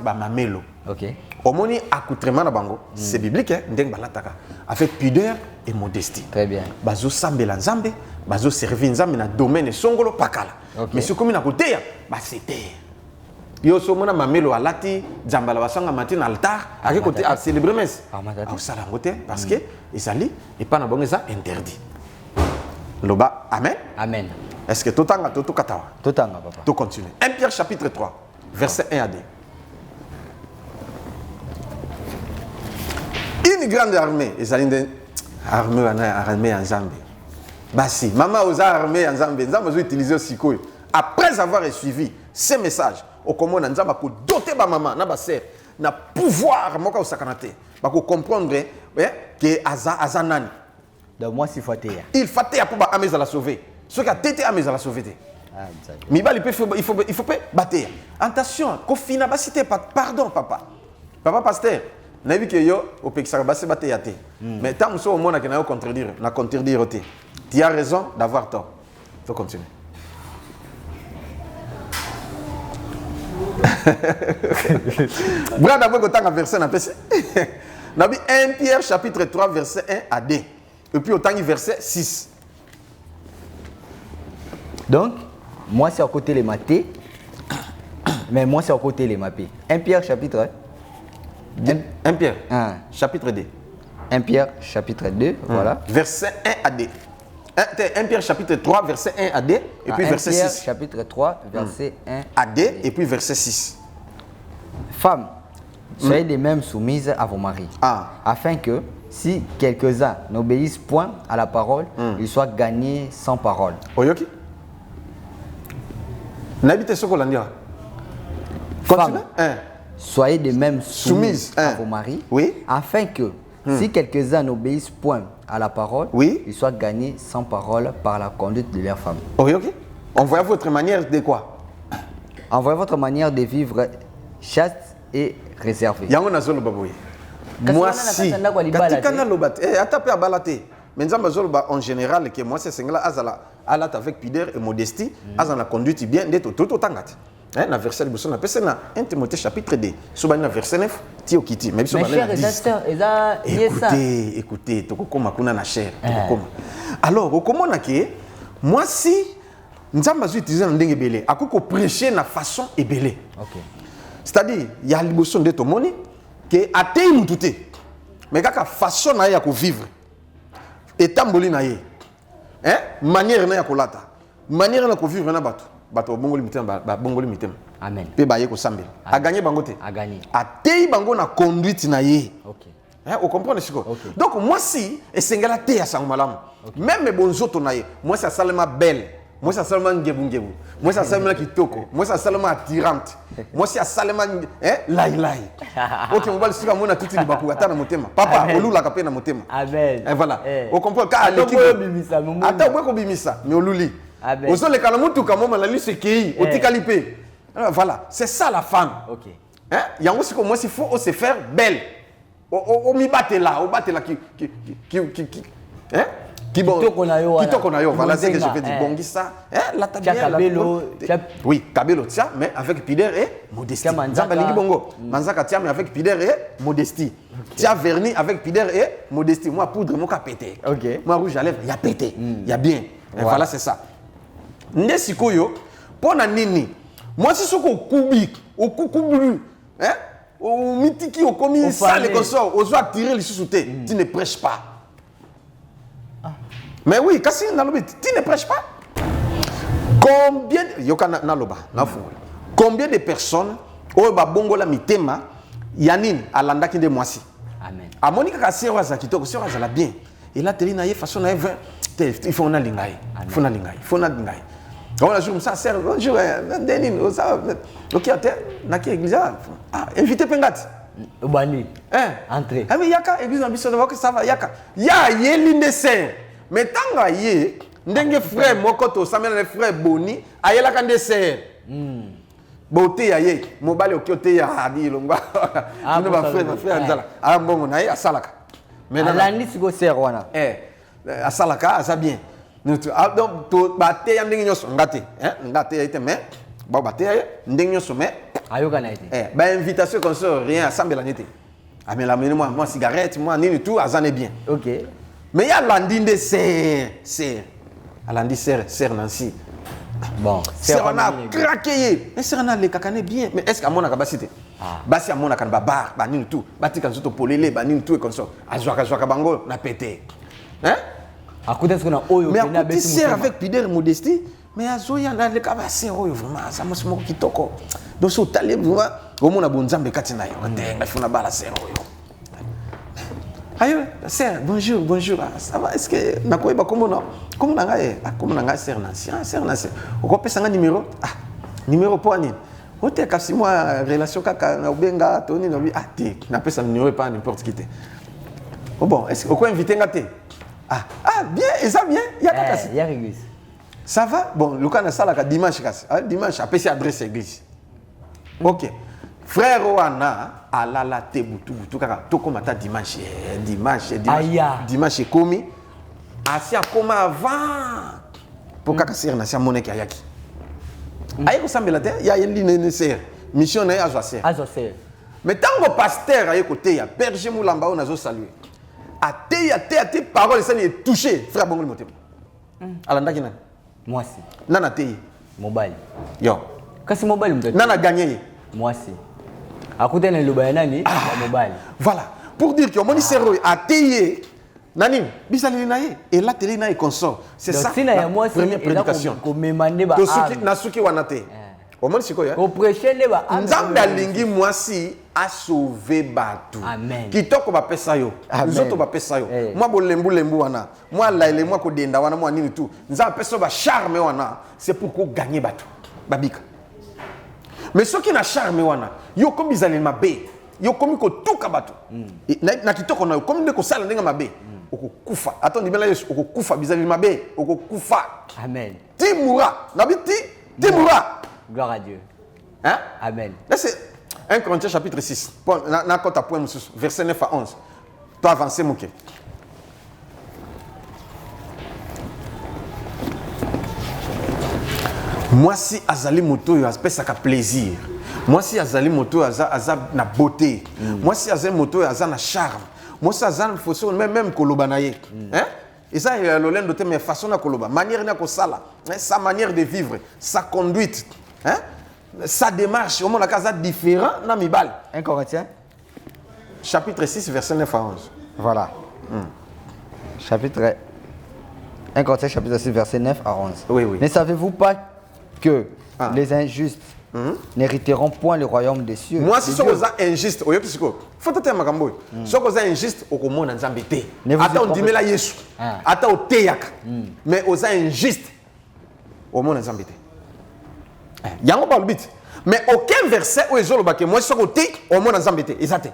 Speaker 1: ba mamelo.
Speaker 2: OK.
Speaker 1: Omoni accoutrement na bango, c'est biblique ndeng balataka avec pudeur et modestie.
Speaker 2: Très bien.
Speaker 1: Bazo sambela Nzambe, bazo servir Nzambe na domaine songolo pakala. Mais ce comme na côté ba c'était yo so mona mamelo alati jambala basanga matin altar à côté à célébrer messe. Au salangote parce que ezali et pas na bongo ça interdit. Loba amen.
Speaker 2: Amen.
Speaker 1: Est-ce que totanga toto katawa?
Speaker 2: Totanga papa.
Speaker 1: To continue. 1 Pierre chapitre 3 verset 1 à 2. Une grande armée, ezali une armée en Zambie. Basi mama oza armée en Zambie, Nzambe zo utiliser aussi quoi? Après avoir suivi ces messages, au comment Nzambe ko doter ba maman na ba sœur na pouvoir moka osakanate. Ba ko comprendre que azanani.
Speaker 2: Donc moi si faté.
Speaker 1: Il faté pour ba ameza la sauver. Ce qui a tété ameza la sauver. Mais il faut pas battre. Attention, ko fina ba cité pardon papa. Papa pasteur, na vu que yo au pekisa ba se battre yaté. Mais tant so au monde que na contredire, na contredire oté. Tu as raison d'avoir tort. Faut continuer. Voilà d'abord que tu as un verset dans le 1 Pierre chapitre 3 verset 1 à 2. Et puis autant verset 6.
Speaker 2: Donc, moi c'est à côté les matés, mais moi c'est à côté les mapés. 1 Pierre chapitre
Speaker 1: 1 Pierre chapitre 2.
Speaker 2: 1 Pierre chapitre 2, voilà.
Speaker 1: Verset 1 à 2. 1 Pierre chapitre 3 verset 1 à 2 et puis verset 6.
Speaker 2: 1 Pierre chapitre 3 verset 1
Speaker 1: à 2 et puis verset 6.
Speaker 2: Femmes, soyez de même soumises à vos maris. Afin que, si quelques-uns n'obéissent point à la parole, ils soient gagnés sans parole.
Speaker 1: Oyoki? N'habitez ce qu'on a dit.
Speaker 2: Femmes, soyez de même soumises à vos maris. Afin que, si quelques-uns n'obéissent point à la parole, ils soient gagnés sans parole par la conduite de leurs femmes.
Speaker 1: Oyoki? Envoyez votre manière de quoi?
Speaker 2: Envoyez votre manière de vivre chaste et réservée.
Speaker 1: Yango nazolo baboui. Moi si. Katikana lobat. Atapé à balate. Mais en général que moi c'est singla azala alat avec pudeur et modestie, azana conduite bien d'être tout autant. Na verset de Bosson appelle ça 1 Timothée chapitre 2. Soba na verset 9, ti okiti. Même
Speaker 2: si
Speaker 1: écoutez, tokoma kuna na cher, tokoma. Alors, comment na ke moi si nzamba zo utiliser ndenge belé, akoko prêcher na façon ebelé. OK. C'est-à-dire, il y a l'émotion de ton money que atteint mututé. Mais kaka façon na ya ko vivre. Etamboli na ye. Hein? Manière na ya ko lata. Manière na ko vivre na bato. Bato bongoli mitem ba bongoli mitem.
Speaker 2: Amen.
Speaker 1: Pe ba ye ko sambela. A gagner bango te.
Speaker 2: A gagner.
Speaker 1: Atteint bango na conduite na ye.
Speaker 2: OK.
Speaker 1: Hein? Vous comprenez ce que? Donc moi si et sengala te ya sang malam. Même mes bonzoto na ye. Moi ça salema belle. Moi ça seulement ngebu. Moi ça seulement kitoko. Moi ça seulement attirante. Moi ça seulement lai. OK, on va le suivre mon tuti libaku ata na motema. Papa, olula ka pe na motema.
Speaker 2: Amen.
Speaker 1: Et voilà. On comprend ka l'équipe. Ata bweko bimisa, mais oluli.
Speaker 2: Amen.
Speaker 1: Ozo le kana mutu ka moma la liste kei, otikali pe. Voilà, c'est ça la femme.
Speaker 2: OK.
Speaker 1: Hein? Yango siko moi il faut se faire belle. O mi batela, o batela qui hein? Kitoko na yo, voilà ce que je vais dire. Bongisa, la
Speaker 2: Kabelo,
Speaker 1: oui, Kabelo tia, mais avec pudeur et modestie. Zambalingi bongo, Manzaka tia mais avec pudeur et modestie. Tia vernis avec pudeur et modestie. Moi poudre moi ka pété.
Speaker 2: OK.
Speaker 1: Moi rouge à lèvres, il y a pété. Il y a bien. Et voilà c'est ça. Ndesikoyo pona nini. Moi si soko kubi, au kukubulu, hein? Au mitiki au commis sale comme ça, aux oies tirer les sous-soutés, tu ne prêches pas. Mais oui, quand tu ne prêches pas. Combien de personnes au babongola mitema yanin alanda kinde mwasi.
Speaker 2: Amen.
Speaker 1: A Monica Kassero Zakito, Kassero la bien. Et là teli na ye façon na il faut na lingai. Il faut na lingai. On a joué ça sert bonjour Denin OK na ki église invité pengati.
Speaker 2: Obani. Entrée.
Speaker 1: Ah mais yaka église ambition de voir que ça va yaka. Ya yelinde ser. Mais tant que yé ndenge frère moko to samela frère Boni ayela ka ndese. Beauté ya ye mobali okiote ya hadi longwa. Nous ba frère nzala. Ah mbongo na ye asalaka.
Speaker 2: Mais la ni siko ser wana.
Speaker 1: Asalaka ça bien. Donc to baté ya ndenge nyoso ngate. Ngate été mais ba baté ndenge nyoso mais
Speaker 2: ayoka na été.
Speaker 1: Ba invitation comme ça rien assemblée la été. Ah mais la moi cigarette moi ni tout azane bien.
Speaker 2: OK.
Speaker 1: Mais il y a l'andine serre. Alandi serre Nancy.
Speaker 2: Bon,
Speaker 1: serre on a craqué. Mais serre on a les kakane bien. Mais est-ce qu'à mon capacité? Basi à mon akan babar, banine tout. Bati kan soto polele, banine tout et comme ça. Azwaka bango na pété. Hein?
Speaker 2: À côté de ce qu'on a oyo
Speaker 1: mais à côté serre avec pudeur et modestie. Mais azoya na le kaba serre oyo vraiment ça mo smoko kitoko. Donc so talé vraiment au mon abonzambe katina yo. Ndenga funa bala serre oyo. Ayo, sœur, bonjour. Ça va? Est-ce que nakoyeba comment nanga sœur Nancy? Sœur Nancy. Oko pesa nga numéro? Numéro pour ani. Ote kasi moi relation kaka na obenga toni no bi te. Na pesa numéro pas n'importe qui te. Oh bon, est-ce que oko inviter nga te? Bien, et ça bien? Ya kasi.
Speaker 2: Ya église.
Speaker 1: Ça va? Bon, le cas na sala ka dimanche kasi. Dimanche apesi adresse église. OK. Frère Oana, alala te butu kaka toko mata dimanche komi asia koma avant pour kaka ser na sia moneki ayaki ayi ko sambela te ya yeli ne ser mission na azwa ser mais tango pasteur ayi ko te ya berger mulamba on azo saluer ate parole ça ni touché frère bongoli motema alanda kina
Speaker 2: moi si
Speaker 1: nana te
Speaker 2: mobile
Speaker 1: yo
Speaker 2: kasi mobile mtatu
Speaker 1: nana gagné
Speaker 2: moi si Akute na loba nani mobile.
Speaker 1: Voilà. Pour dire que mon cerveau a tayé nani bisali na ye et la télé na consort. C'est ça.
Speaker 2: La
Speaker 1: première prédication.
Speaker 2: Ko memande ba.
Speaker 1: To suki na suki wanate. Au moins sikoyo.
Speaker 2: Au prêcher les ba.
Speaker 1: Nzambe alingi mwasi a sauvé batu.
Speaker 2: Amen.
Speaker 1: Kitoko ba pesa yo. Nzoto ba pesa yo. Moi bo lembu wana. Moi laile moi ko denda wana moi nini tout. Nzambe pesa ba charme wana. C'est pour ko gagner batu. Babika. Mais ceux qui na charme wana, yo comme bizali mabe. Yo comme ko tuka batu. Na kitoko na yo comme ne ko sala ndenga mabe. Okukufa. Attends ndimela Yesu okukufa bizali mabe. Okukufa.
Speaker 2: Amen.
Speaker 1: Timura. Nabiti Timura.
Speaker 2: Gloire à Dieu.
Speaker 1: Hein?
Speaker 2: Amen.
Speaker 1: Là, c'est 1 Corinthiens chapitre 6. Verset 9 à 11. Tu as avancé, Mouké. Moi, si Azali Moto, il a plaisir. Moi, si Azali Moto, il a na beauté. Moi, si Azali Moto, il a na charme. Moi, si Azali Moto, même Kolobanaye. Hein? Et ça, il y a l'olène de mais façon à Koloba. Manière na kosala. Sa manière de vivre. Sa conduite. Hein? Sa démarche, au moins la casa différent, na mibal.
Speaker 2: 1 Corinthiens
Speaker 1: chapitre 6, verset 9 à 11.
Speaker 2: Voilà. Chapitre 1 Corinthiens, chapitre 6, verset 9 à 11.
Speaker 1: Oui, oui.
Speaker 2: Ne savez-vous pas que les injustes n'hériteront point le royaume des cieux?
Speaker 1: Moi, si vous êtes injuste, il faut que vous makambo. Si vous êtes injuste, vous êtes nzambe te. Ata on dit la Yesu. Ata o teyak. Mais vous êtes injuste, vous êtes nzambe te. Yango ba lubit. Mais aucun verset où ezolo ba que moi soko te au monde nzambe te. Ezate.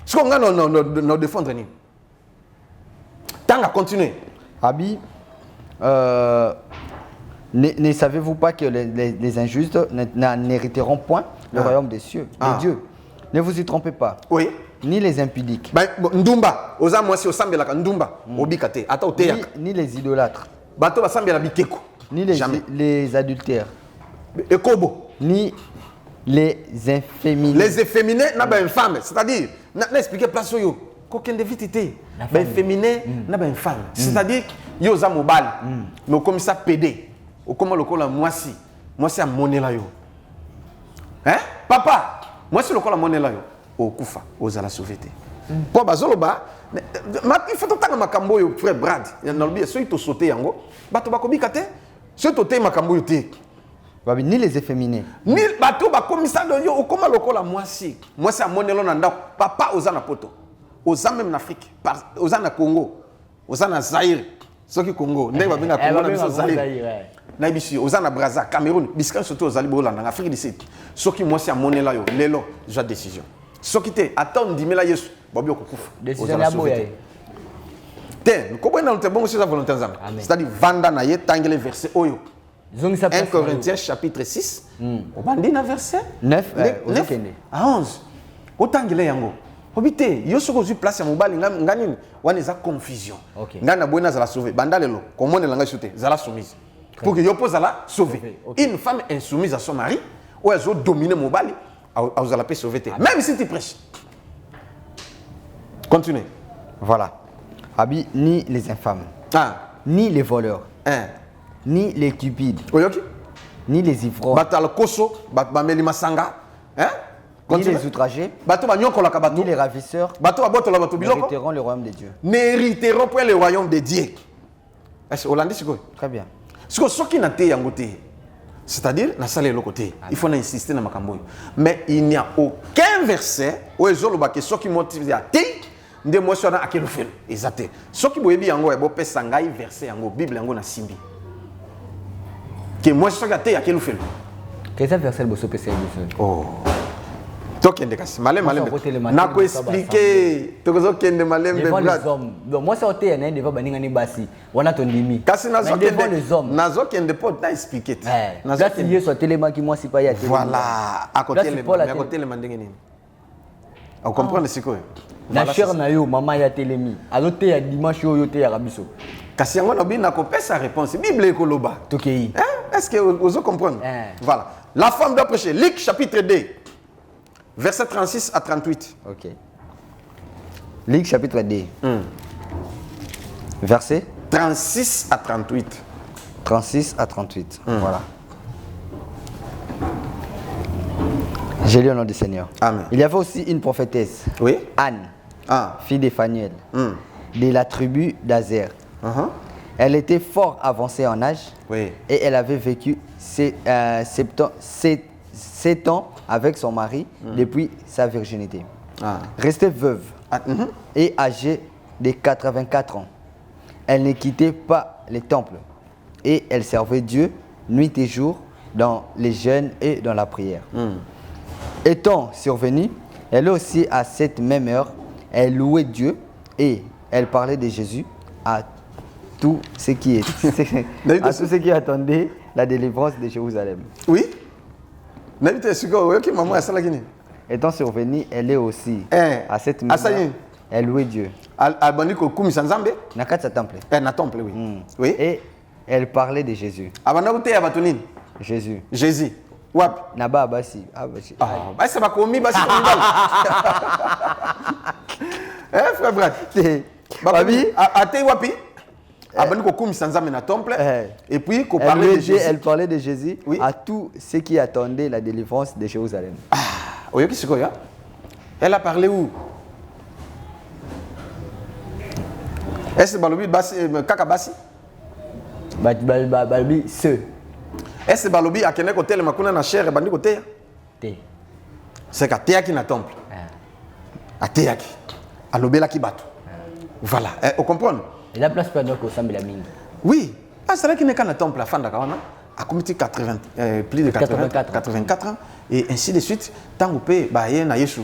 Speaker 1: Ce qu'on a no défendre ni. Tanga continuer.
Speaker 2: Abi ne savez-vous pas que les injustes n'hériteront point le royaume des cieux, de Dieu? Ne vous y trompez pas.
Speaker 1: Oui.
Speaker 2: Ni les impudiques.
Speaker 1: Ndumba, oza mwasi osambela ndumba, obikate, ata oteya.
Speaker 2: Ni les idolâtres.
Speaker 1: Bato basambela bikeko.
Speaker 2: Ni les adultères.
Speaker 1: Ekobo.
Speaker 2: Ni les inféminés.
Speaker 1: Les efféminés n'a pas infâme, c'est-à-dire n'a expliqué place yo. Qu'aucun de vitité. Ben féminin n'a pas infâme. C'est-à-dire yo za mobile. Mais comme ça pédé. Ou comme le cola moisi. Moi c'est à monnaie là yo. Hein? Papa, moi c'est le cola monnaie là yo. Au kufa, aux ala sauveté. Pour bazoloba, il faut tout temps makambo yo frère Brad. Il y a n'olbi so ito sauter yango. Bato bakobikate. So to te makambo yo te.
Speaker 2: Ni les efféminés.
Speaker 1: Ni bato ba commissaire de yo okoma lokola mwasi. Mwasi a monelo na ndako. Papa oza na poto. Oza même en Afrique, oza na Congo, oza na Zaire. Soki Congo, ndenge ba benga Congo na biso Zaire. Na biso oza na Brazza, Cameroun, bisika surtout oza libola na Afrique du Sud. Soki mwasi a monela yo, lelo ja décision. Soki te attend dimela Yesu, bobi okukufa.
Speaker 2: Décision ya boya.
Speaker 1: Te, ko bwana nte bongo sisa volonté nzambe. C'est-à-dire vanda na ye tangele verset oyo. 1 Corinthiens chapitre 6, au bandi na verset 9 à 11. Otangele yango. Obité, yo soko zu place ya mobali ngani wana za confusion. Ngana boina za la sauver. Bandalelo, comment ne langa chuté, za la soumise. Pour que yo pose la sauver. Une femme insoumise à son mari, ou elle zo dominer mobali, elle za la paix sauver. Même si tu prêches. Continue.
Speaker 2: Voilà. Abi ni les infâmes. Ni les voleurs. Ni les cupides. Ni les ivrognes.
Speaker 1: Batal koso, bameli masanga. Hein?
Speaker 2: Ni les outragés, ni les ravisseurs n'hériteront le royaume de Dieu.
Speaker 1: N'hériteront point le royaume de Dieu. Est-ce que
Speaker 2: très bien.
Speaker 1: C'est-à-dire, il faut insister dans makambo. Mais il n'y a aucun verset où ils ont le ceux qui motivent à te de moi sur à quel fait. Exact. Ceux qui boyebi yango e bo pesa ngai verset yango Bible yango na simbi. Que moi sur à te à quel fait.
Speaker 2: Quel est verset bo so pesa
Speaker 1: Oh. Tokende kasi malem nako expliquer tokozo kende malem
Speaker 2: devant les hommes. Donc moi ça oté na devant baninga ni basi wana tondimi
Speaker 1: kasi nazo
Speaker 2: devant les hommes
Speaker 1: nazo kende pot na expliquer
Speaker 2: nazo kende yeso telema ki moi si pas ya telema
Speaker 1: voilà à côté le mandenge nini on comprend ce que
Speaker 2: na cher na yo mama ya telemi aloté ya dimanche yo te ya rabiso
Speaker 1: kasi yango no bina ko pesa réponse Bible ekoloba
Speaker 2: tokei
Speaker 1: est-ce que vous comprenez voilà la femme doit prêcher Luc chapitre 2 verset 36 à 38.
Speaker 2: Ok. Luc chapitre 2. Verset
Speaker 1: 36 à 38.
Speaker 2: 36 à 38. Voilà. J'ai lu au nom du Seigneur.
Speaker 1: Amen.
Speaker 2: Il y avait aussi une prophétesse.
Speaker 1: Oui.
Speaker 2: Anne. Fille de Phanuel. De la tribu d'Azer. Elle était fort avancée en âge.
Speaker 1: Oui.
Speaker 2: Et elle avait vécu 7 ans avec son mari depuis sa virginité. Restée veuve et âgée de 84 ans. Elle ne quittait pas les temples et elle servait Dieu nuit et jour dans les jeûnes et dans la prière. Étant survenue, elle aussi à cette même heure, elle louait Dieu et elle parlait de Jésus à tous ceux qui attendaient la délivrance de Jérusalem.
Speaker 1: Oui.
Speaker 2: Étant survenue, elle est aussi à cette même heure, elle louait Dieu.
Speaker 1: Temple, oui. Oui.
Speaker 2: Et elle parlait de Jésus. Jésus.
Speaker 1: Jésus. Wap.
Speaker 2: Naba basi.
Speaker 1: Basi ba komi basi komi. Frère Brad. Babi, ate wapi? Abani ko komi sanzame na temple. Et puis ko parlait de Jésus.
Speaker 2: Elle parlait de Jésus à tous ceux qui attendaient la délivrance de Jérusalem.
Speaker 1: Oyoki sikoya. Elle a parlé où? Est-ce balobi basi kaka basi?
Speaker 2: Balobi ce.
Speaker 1: Est-ce balobi akene ko tele makuna na chere bandi ko teya?
Speaker 2: Te.
Speaker 1: C'est ka teya ki na temple. Ateya ki. Alobela ki bato. Voilà, on comprend.
Speaker 2: Et la place pendant qu'on semble la mine.
Speaker 1: Oui. Ah, c'est là qu'il n'est qu'à na temple la fin d'accord, a commis 80 plus de 84 ans et ainsi de suite tant qu'on peut bah y na Yesu.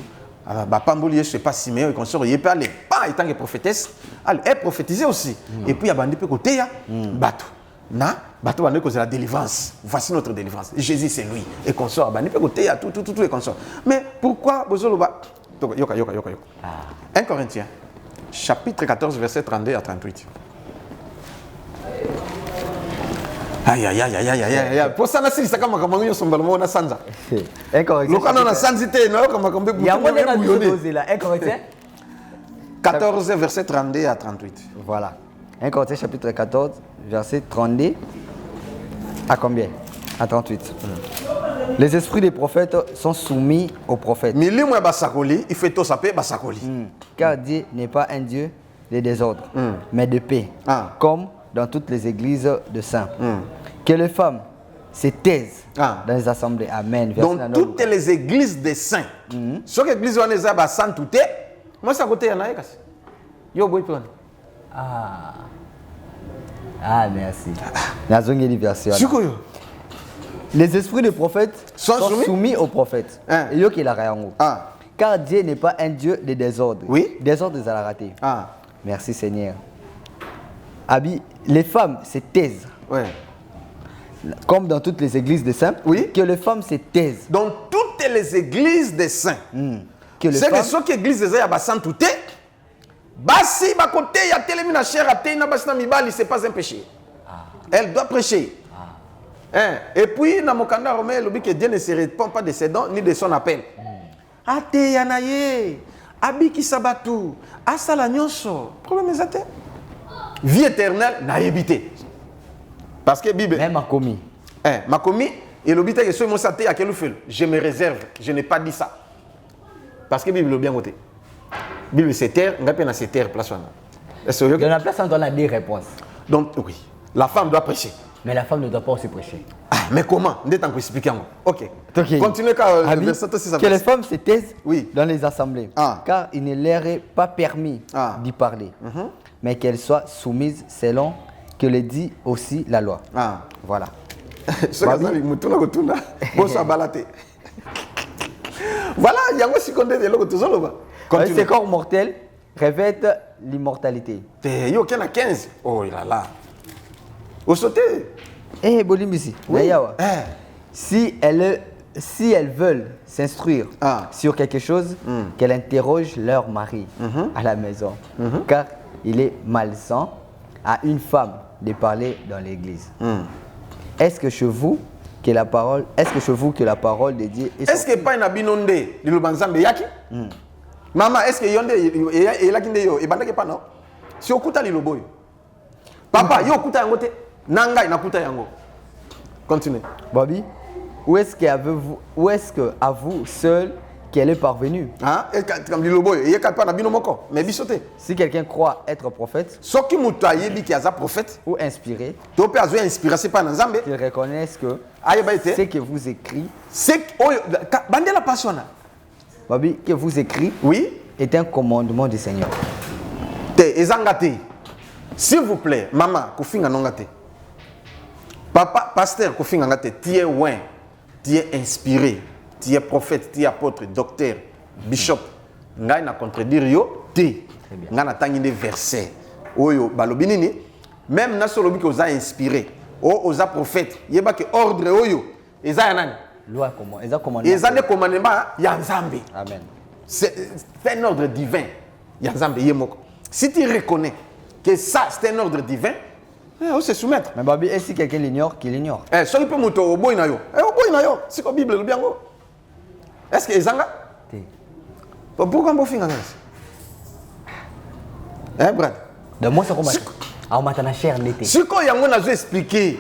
Speaker 1: Bah Pamboli Yesu pas si meilleur qu'on sort y peut aller pas étant que prophétesse, elle prophétisait aussi. Et puis il y a bandi pe côté ya bato. Na bato bandi cause la délivrance. Voici notre délivrance. Jésus c'est lui et qu'on sort bandi pe côté ya tout et qu'on sort. Mais pourquoi bozolo ba yoka. 1 Corinthiens chapitre 14 verset 32 à 38. Aïe. Pour ça, c'est ça comme quand on sommes dans la sanza. Le canon a sanzité, non comme on
Speaker 2: il y a un de là. 1 Corinthiens
Speaker 1: 14 verset 32 à 38.
Speaker 2: Voilà. 1 Corinthiens chapitre 14 verset 32 à combien? À 38. Les esprits des prophètes sont soumis aux prophètes.
Speaker 1: Il fait tout ça,
Speaker 2: car Dieu n'est pas un Dieu de désordre, mais de paix, comme dans toutes les églises de saints. Que les femmes se taisent dans les assemblées. Amen.
Speaker 1: Dans toutes les églises des saints. Sur l'église où on est à saint tout est, moi ça côté en aïkas. Yo boy plan.
Speaker 2: Merci. Nazongi version. Les esprits des prophètes sont soumis aux prophètes. Yo qui la rayango. Car Dieu n'est pas un Dieu de désordre.
Speaker 1: Oui.
Speaker 2: Désordre des raté. Merci Seigneur. Abi, les femmes se taisent.
Speaker 1: Ouais.
Speaker 2: Comme dans toutes les églises des saints.
Speaker 1: Oui.
Speaker 2: Que les femmes se taisent.
Speaker 1: Dans toutes les églises des saints. C'est que ceux qui église des saints à saint tout est. Basi ba côté ya telemina cher a teina basna mibali c'est pas un péché. Elle doit prêcher. Et puis dans mon canard romain le dit que Dieu ne se répond pas de ses dons ni de son appel. Ate yanaye abiki sabatu asala nyonso. Problème ezate. Vie éternelle n'a évité. Parce que Bible.
Speaker 2: Même Makomi.
Speaker 1: Makomi, et le but est que ce mot saté à quel fait. Je me réserve. Je n'ai pas dit ça. Parce que Bible est bien côté. Bible c'est terre, on a pas c'est terre place.
Speaker 2: Dans la place on a des réponses.
Speaker 1: Donc oui, la femme doit prêcher.
Speaker 2: Mais la femme ne doit pas aussi prêcher.
Speaker 1: Mais comment? On est en train d'expliquer. Ok. Continuez car le verset 6.
Speaker 2: Que les femmes se taisent dans les assemblées. Car il ne leur est pas permis d'y parler. Mais qu'elles soient soumises selon que le dit aussi la loi. Voilà.
Speaker 1: Voilà, il y a aussi qu'on dit
Speaker 2: ces corps mortels revêtent l'immortalité.
Speaker 1: Il y a 15. Oh là là. Au sauté.
Speaker 2: Bolimbisi. Si elles veulent s'instruire sur quelque chose, qu'elles interrogent leur mari à la maison. Car il est malsain à une femme de parler dans l'église. Est-ce que chez vous que la parole de Dieu est
Speaker 1: est-ce que pas une abinonde de l'obanzambe yaki? Maman, est-ce que yonde et la kinde yo et bandake pas non? Si okuta liloboy. Papa, yo okuta yango te. Nanga inakuta yango. Continue.
Speaker 2: Bobby, où est-ce que à vous seul qu'elle est parvenue.
Speaker 1: Hein?
Speaker 2: Si quelqu'un croit être prophète
Speaker 1: ou
Speaker 2: inspiré,
Speaker 1: qu'il
Speaker 2: reconnaisse que ce que vous écrit, que vous écrit,
Speaker 1: oui,
Speaker 2: est un commandement du Seigneur.
Speaker 1: S'il vous plaît, maman, kofinga nongate. Papa, pasteur, kofinga ngate. Tu es ouin, tu es inspiré, tu es prophète, tu es apôtre, docteur, bishop. Ngai na contredire yo, ti. Ngai na tangi des versets. Oyo, balobinini. Même na solobi que osa inspiré. Osa prophète. Yeba ke ordre oyo. Eza yanani.
Speaker 2: Loi comment? Eza commandement.
Speaker 1: Eza de commandement ya Nzambe.
Speaker 2: Amen.
Speaker 1: C'est un ordre divin. Ya Nzambe yemoko. Si tu reconnais que ça, c'est un ordre divin, on se soumettre.
Speaker 2: Mais Babi, et si quelqu'un l'ignore, qu'il l'ignore.
Speaker 1: Si on peut monter au boy na yo. Au boy na yo. C'est quoi Bible le bien go? Est-ce que ezanga? Pourquoi on fait ça? Hein, Brad?
Speaker 2: De moi, c'est comment? Ah, on m'a tana cher l'été.
Speaker 1: Si quoi yango nazo expliquer.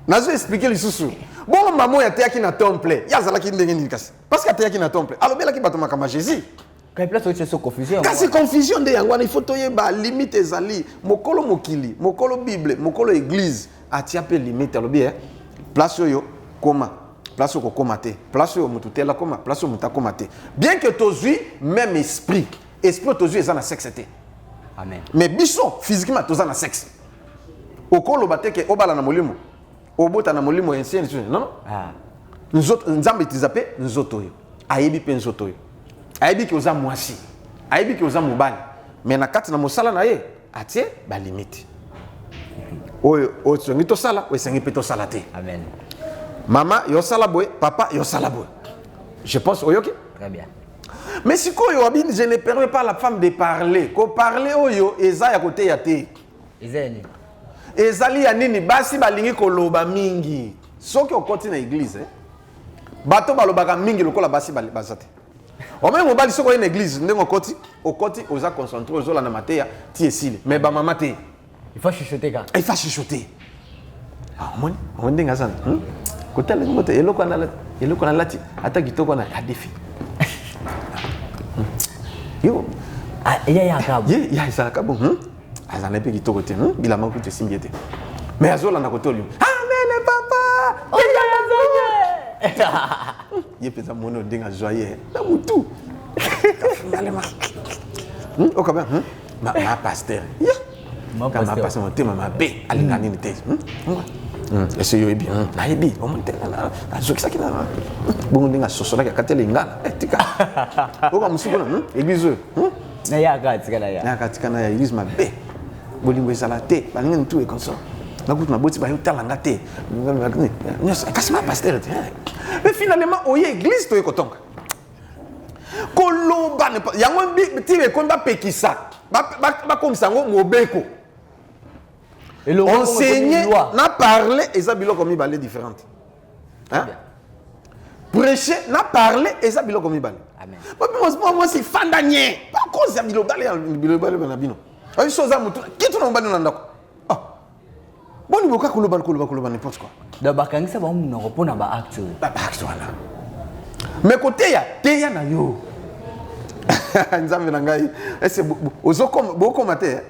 Speaker 1: Nazo expliquer les sous. Bon, maman ya teyaki na temple. Ya zala ki ndenge ni kasi. Parce que teyaki na temple. Alors bela ki batoma kama Jésus.
Speaker 2: Quand il place où tu es confusion.
Speaker 1: Quand c'est confusion de yango, il faut toyer ba limite ezali. Mokolo mokili, mokolo Bible, mokolo église. Atia pe limite alobi place yo koma. Place yo koma te. Place yo mututela koma, place yo mutakoma te. Bien que tozui même esprit. Esprit tozui ezana sexe te.
Speaker 2: Amen.
Speaker 1: Mais biso physiquement tozana sexe. Okolo bateke obala na molimo. Obota na molimo ancien non? Ah. Nous autres nzambe tizape nous autres yo. Ayebi pe nous autres yo. Ayebi ki oza mwasi. Ayebi ki oza mobali. Mais na kati na mosala na ye atie ba limite. Oyo otsongi to sala, o sengi pe to sala te.
Speaker 2: Amen.
Speaker 1: Maman yo sala boy, papa yo sala boy. Je pense oyoki?
Speaker 2: Très bien.
Speaker 1: Mais si ko yo abine, je ne permets pas à la femme de parler. Ko parler oyo eza ya kote ya te.
Speaker 2: Ezali.
Speaker 1: Ezali ya nini basi balingi koloba mingi. Soki okoti na église, bato balobaka mingi lokola basi bazate. Au même mobali soko une église ndenge okoti oza concentré ozola na mateya ti esile mais ba mama te.
Speaker 2: Il faut chuchoter quand.
Speaker 1: Il faut chuchoter. Ah on ndenge azana. Kotala ngote eloko na lati ata kitoko na ya défi. Yo
Speaker 2: ya kabo.
Speaker 1: Ya isa kabo. Azana pe kitoko te. Bila makuti simbiete. Mais azola na kotoli. Amen papa. Il peut mono dinga joyeux na mutu finalement quand même ma pasteur ma pasteur mon thème ma bé alingani ni te est-ce que yo bien na yebi o monte na zokisa kina bongo dinga sosola ka katele ngala tika o ka musiko na église
Speaker 2: na ya katika na
Speaker 1: ya église ma bé bolingo ezala te balinga tout et comme ça na kutu na boti ba yo talanga te kasi ma pasteur te. Mais finalement, au église, tu es content. Koloba ne pas. Yango tire konda pekisa. Ba comme ça ngo mobeko. Enseigner, n'a parlé et ça bilo comme balé différente. Hein? Prêcher, n'a parlé et ça bilo comme balé. Amen. Moi c'est fandanier. Pas cause ya bilo balé na bino. Ayi soza mutu. Kitu na mbani na ndako. Bon ni boka koloba n'importe quoi.
Speaker 2: Da bakangisa ba mu na pona ba acte.
Speaker 1: Ba acte wala. Mais côté ya teya na yo. Nzambe na ngai. Est-ce ozokoma bokoma te?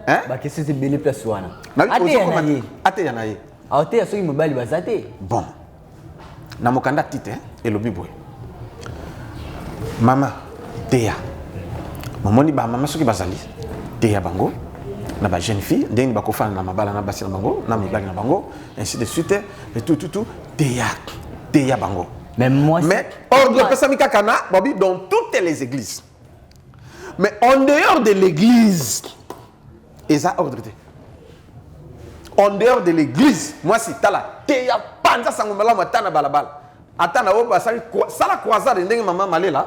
Speaker 1: Hein?
Speaker 2: Ba kesi c'est belle place wana.
Speaker 1: Ate ya na ye.
Speaker 2: Ate ya soki mobali bazate.
Speaker 1: Bon. Na mokanda tite elobi boy. Mama teya. Momoni ba mama soki bazali. Teya bango. Na ba jeune fille ndenge bakofana na mabala na basi na bango na mibali na bango ainsi de suite et tout teya bango.
Speaker 2: Mais moi
Speaker 1: ordre pesamika kana bobi dans toutes les églises. Mais en dehors de l'église eza ordre te. En dehors de l'église moi si tala teya panza sango malamu atana balabala atana oba sala croisade ndenge maman malela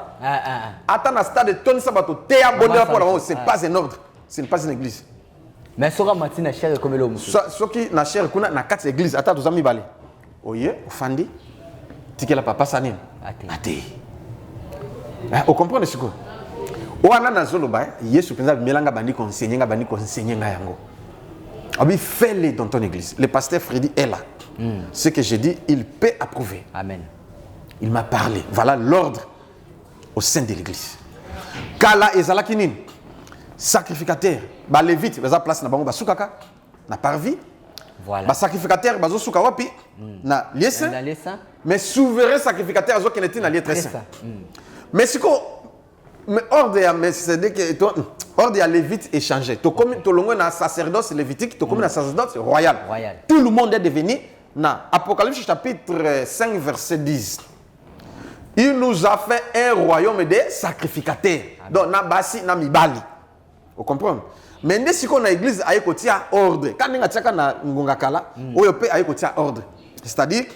Speaker 1: atana stade toni sabato teya bondela pour la c'est pas un ordre, ce n'est pas une église.
Speaker 2: Mais soka matina cher comme l'homme.
Speaker 1: Soki na cher kuna na quatre églises ata tozami bale. Oye, ofandi. Tikela papa sanin. Ate. On comprend ce que. Oana na zoloba, Yesu penza melanga bandi conseiller nga yango. Abi fais-le dans ton église. Le pasteur Freddy est là. Ce que j'ai dit, il peut approuver.
Speaker 2: Amen.
Speaker 1: Il m'a parlé. Voilà l'ordre au sein de l'église. Kala ezalaki nini? Sacrificateur, ba lévite, baza place na bango basukaka na parvis.
Speaker 2: Voilà.
Speaker 1: Ba sacrificateur bazo suka wapi? Na lieu saint. Mais souverain sacrificateur azo qui était na lieu très saint. Mais siko mais ordre ya mais c'est que ordre ya lévite échangé. To comme to longo na sacerdoce lévitique, to comme na sacerdoce royal. Tout le monde est devenu na Apocalypse chapitre 5 verset 10. Il nous a fait un royaume de sacrificateurs. Donc na basi na mibali. Vous comprenez? Mais dès si qu'on a l'église aille kotia ordre. Quand on a tchaka na ngonga kala, oyo pe aille kotia ordre. C'est-à-dire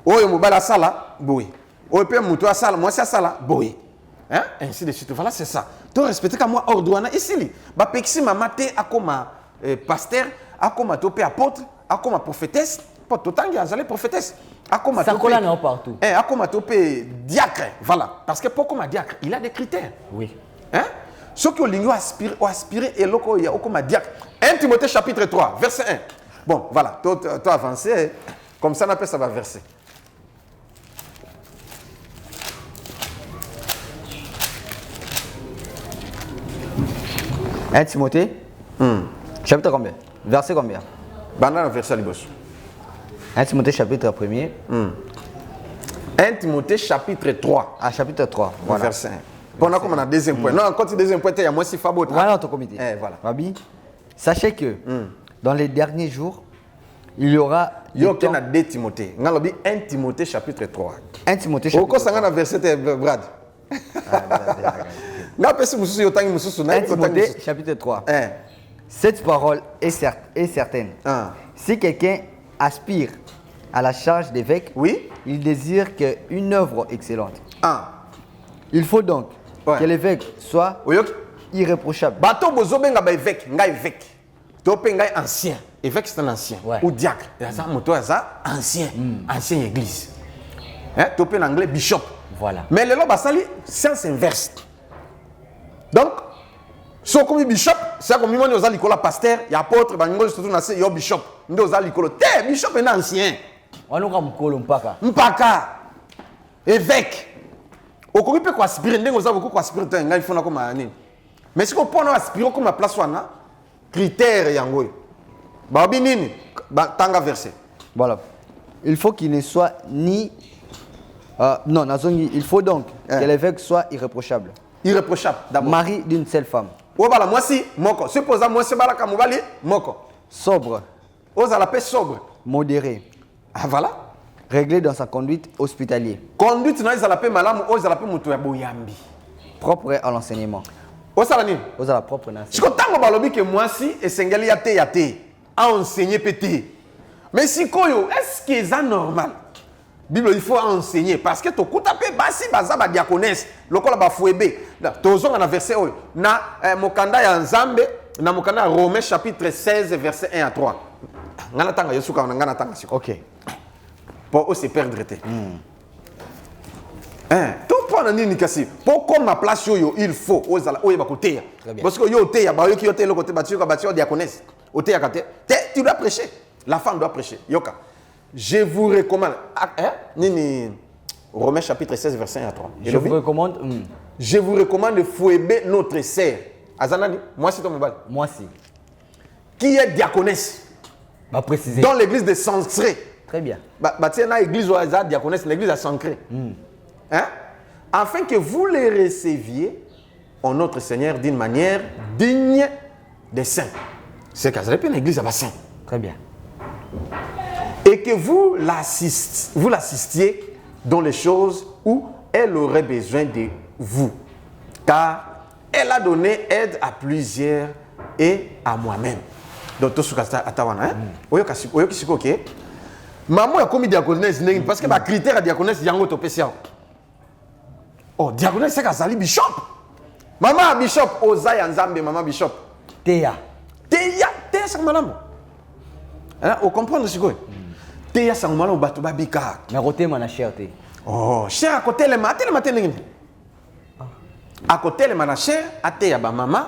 Speaker 1: oyo mobala sala boy. Oyo pe muto sala, moi c'est sala boy. Hein? Ainsi de suite. Voilà, c'est ça. Tu respectes comme moi ordre wana ici li. Ba pexi mama te akoma pasteur, akoma topé apôtre, akoma prophétesse, pas tout temps azale prophétesse. Akoma
Speaker 2: ça colle là partout.
Speaker 1: Akoma topé diacre. Voilà, parce que pourquoi diacre, il a des critères.
Speaker 2: Oui.
Speaker 1: Hein? Ce que l'ingénieur aspire et l'oko il y a comme diacre. 1 Timothée chapitre 3 verset 1. Bon, voilà, toi avancé comme ça on appelle ça va verser.
Speaker 2: Un Timothée chapitre combien? Verset combien?
Speaker 1: Banana verset libos.
Speaker 2: 1 Timothée chapitre 1er.
Speaker 1: 1 Timothée chapitre 3.
Speaker 2: Ah, chapitre 3. Voilà.
Speaker 1: Verset 1. On a comme on a deuxième point. Non, quand tu deuxième point, il y a moins si fabot.
Speaker 2: Voilà notre comité.
Speaker 1: Voilà.
Speaker 2: Rabbi, sachez que dans les derniers jours, il y aura.
Speaker 1: Il y a 2 Timothée. On a 1 Timothée chapitre 3.
Speaker 2: 1 Timothée chapitre 3.
Speaker 1: Pourquoi ça verset Brad?
Speaker 2: 1 Timothée chapitre 3. Cette parole est certaine. Si quelqu'un aspire à la charge d'évêque, il désire une œuvre excellente. Il faut donc que l'évêque soit irréprochable.
Speaker 1: Bato bozobenga ba évêque, nga évêque. Topé nga ancien. Évêque c'est un ancien. Ou diacre. Ça moto ça ancien, ancienne église. Hein, topé en anglais bishop.
Speaker 2: Voilà.
Speaker 1: Mais le loba sali sens inverse. Donc so comme bishop, c'est comme moi nous likolo pasteur, ya apôtre, ba ngo surtout na yo bishop. Ndo za likolo. Te bishop est ancien.
Speaker 2: Wanuka mkolo mpaka.
Speaker 1: Mpaka. Évêque. Okoki pe ko aspirer ndenge oza beaucoup ko aspirer te ngai fona ko ma nini. Mais si ko pona aspirer ko ma place wana critère yango. Ba bi nini? Ba tanga verset.
Speaker 2: Voilà. Il faut qu'il ne soit ni non, il faut donc que l'évêque soit irréprochable.
Speaker 1: Irréprochable d'abord.
Speaker 2: Mari d'une seule femme.
Speaker 1: Voilà, moi si moko. Suppose moi c'est balaka mobali moko.
Speaker 2: Sobre.
Speaker 1: Oza la paix sobre.
Speaker 2: Modéré.
Speaker 1: Ah voilà.
Speaker 2: Réglé dans sa conduite hospitalier.
Speaker 1: Conduite na la paix malamu oza la paix mutu ya boyambi.
Speaker 2: Propre à l'enseignement.
Speaker 1: Oza la nini?
Speaker 2: Oza la propre na.
Speaker 1: Si ko tango balobi que moi si esengeli ya te a enseigner pété. Mais si koyo est-ce que c'est normal? Bible il faut enseigner parce que to kutape basi baza ba diaconesse lokola ba fouebe. Tozonga na verset oyo na mokanda ya Nzambe na mokanda ya Romains chapitre 16 verset 1 à 3. Ngana tanga yesuka ngana tanga siko.
Speaker 2: OK.
Speaker 1: Pour se perdre. Tout prendre nini kasi. Pour comme ma place yo il faut ozala oye ba koteya. Parce que yo teya ba yo ki yo te le côté batio ka batio diaconesse. Oteya kate. Tu dois prêcher. La femme doit prêcher. Yoka. Je vous recommande. Nini Romains chapitre 16 verset 1 à 3.
Speaker 2: Je vous recommande.
Speaker 1: Je vous recommande de foueber notre sœur. Azanani, moi c'est ton mobile.
Speaker 2: Moi si.
Speaker 1: Qui est diaconesse.
Speaker 2: Bah préciser.
Speaker 1: Dans l'église de Sancré.
Speaker 2: Très bien.
Speaker 1: Bah tiens na église oaza diaconesse, l'église à Sancré. Hein? Afin que vous les receviez en notre Seigneur d'une manière digne des saints. C'est qu'à l'église à bassin.
Speaker 2: Très bien.
Speaker 1: Et que vous l'assistiez dans les choses où elle aurait besoin de vous. Car elle a donné aide à plusieurs et à moi-même. Donc, tout ce que tu as dit, ok. Maman a commis diaconesse parce que le critère de diaconesse, c'est que tu oh, diaconesse, c'est que bishop. Maman bishop, Ozaï Nzambe, maman bishop.
Speaker 2: Théa,
Speaker 1: c'est madame. On comprend ce que Théa, c'est madame, bato babika.
Speaker 2: Mais côté mana cherté.
Speaker 1: Oh, cher à côté les matin, à côté les mana cher, à Théa ba maman,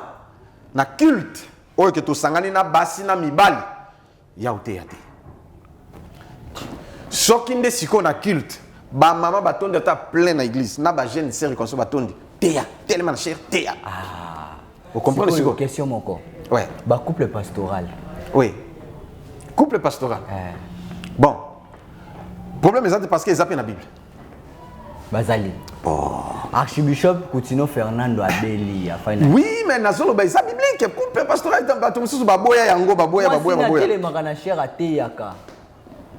Speaker 1: na culte. Oh, que tu sangani na basi na mibali. Ya Théa. Sokinde siko na culte. Ba maman batondi ta plein na église. Na ba jeune sœur comme ça batondi. Teya, tellement cher, teya.
Speaker 2: Ah.
Speaker 1: Vous comprenez
Speaker 2: ce que question mon corps.
Speaker 1: Ouais.
Speaker 2: Ba couple pastoral.
Speaker 1: Oui. Couple pastoral. Bon. Problème est parce qu'ils appellent la Bible.
Speaker 2: Bazali. Oh. Archbishop Coutinho Fernando Abeli a fait.
Speaker 1: Oui, mais nazolo ba isa biblique. Couple pastoral bato mususu baboya yango baboya.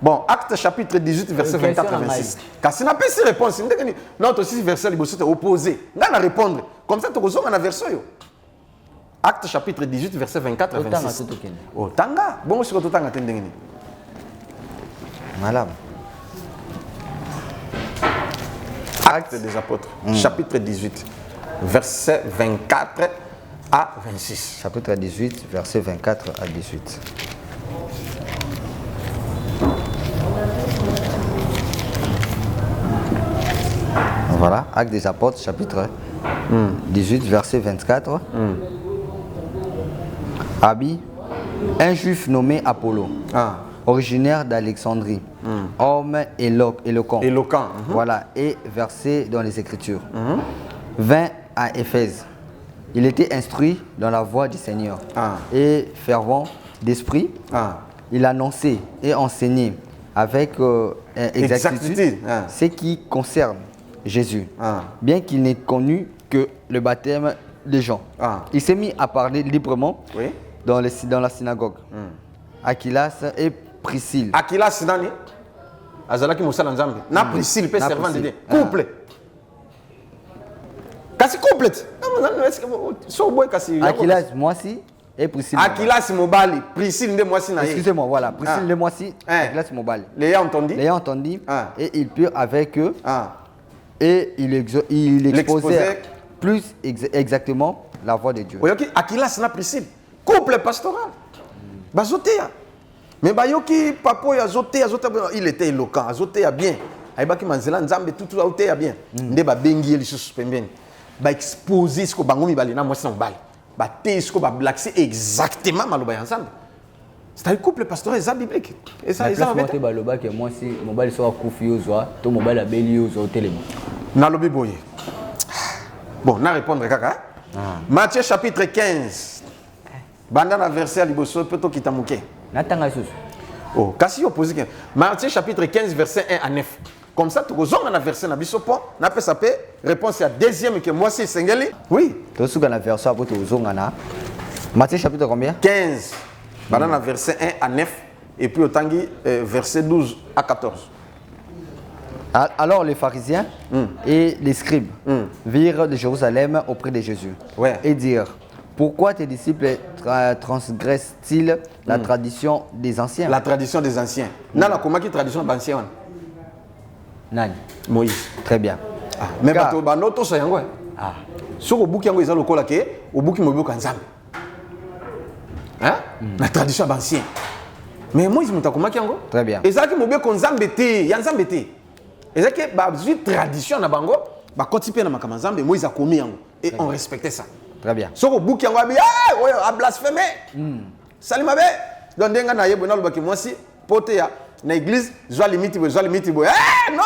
Speaker 1: Bon, acte chapitre 18 verset 24-26. Car si n'a pas ces réponses, notre aussi verset est opposé. On va répondre. Comme ça, tu as un verset. Acte chapitre 18 verset 24-26. Oh, tanga. Bon, je suis tanga tendengini.
Speaker 2: Madame.
Speaker 1: Acte des apôtres, chapitre 18, verset 24 à 26.
Speaker 2: Chapitre 18, verset 24 à 18. Voilà, Acte des apôtres, chapitre 18, verset 24. Abi, un juif nommé Apollo, originaire d'Alexandrie, homme éloquent, voilà, et versé dans les Écritures, vint à Éphèse. Il était instruit dans la voie du Seigneur et fervent d'esprit. Il annonçait et enseignait avec exactitude ce qui concerne Jésus, bien qu'il n'ait connu que le baptême des gens. Il s'est mis à parler librement dans la synagogue. Aquilas et Priscille.
Speaker 1: Aquilas, c'est Nani. Azalaki Moussa Nzambe. Na Priscille, peut servant de Dieu. Couple. Kasi couple.
Speaker 2: Aquilas, moi si. Et Priscille.
Speaker 1: Aquilas Mobali. Priscille de Moissi.
Speaker 2: Excusez-moi, voilà. Priscille de Moissi. Aquilas Mobali.
Speaker 1: Les entendu.
Speaker 2: Et ils purent avec eux. Et il exposait plus exactement la voix de Dieu.
Speaker 1: Aquilas na Priscille. Couple pastoral. Bazotea. Mais bayoki papo ya zotea il était éloquent, azotea bien. Aibaki manzela nzambe tout azotea bien. Nde ba bengi lisusu pembeni. Ba exposer ce ko bango mibali na mwasi na mobali. Ba te ce ko ba blaxer exactement maloba ya nzambe. C'est un couple pastoral ça biblique. Et ça
Speaker 2: va monter baloba que moi si mobali so akufi yozwa, to mobali abeli yozwa telema.
Speaker 1: Na lobi boye. Bon, na répondre kaka. Matthieu chapitre 15. Banda na verset liboso poto kitamuke.
Speaker 2: Natanga susu.
Speaker 1: Oh, kasi opposé. Matthieu chapitre 15 verset 1 à 9. Comme ça tu kozonga na verset na bisopo, na pesa pe réponse à deuxième que moi c'est sengeli. Oui.
Speaker 2: To suka na verset apo to kozonga na. Matthieu chapitre combien?
Speaker 1: 15. Banda na verset 1 à 9 et puis autangi verset 12 à 14.
Speaker 2: Alors les pharisiens et les scribes virent de Jérusalem auprès de Jésus et dirent: pourquoi tes disciples transgressent-ils la tradition des anciens?
Speaker 1: La tradition des anciens. Nana, comment qui tradition des anciens?
Speaker 2: Nani?
Speaker 1: Moïse.
Speaker 2: Très bien.
Speaker 1: Mais bato banoto so yango. Sur au bouki yango ezalo kola ke au bouki mobo kanzambe. Hein? La tradition des anciens. Mais Moïse mutakoma yango?
Speaker 2: Très bien.
Speaker 1: Ezaki mobo konzambe te, yanzambe te. Ezaki ba tradition na bango, ba kotipe na makamazambe Moïse a commis yango et on respectait ça.
Speaker 2: Très bien.
Speaker 1: Soko bouki yango abi a blasphémé. Salima be. Donc ndenga na yebo na lobaki mwasi pote ya na église zwa limite bo. Non!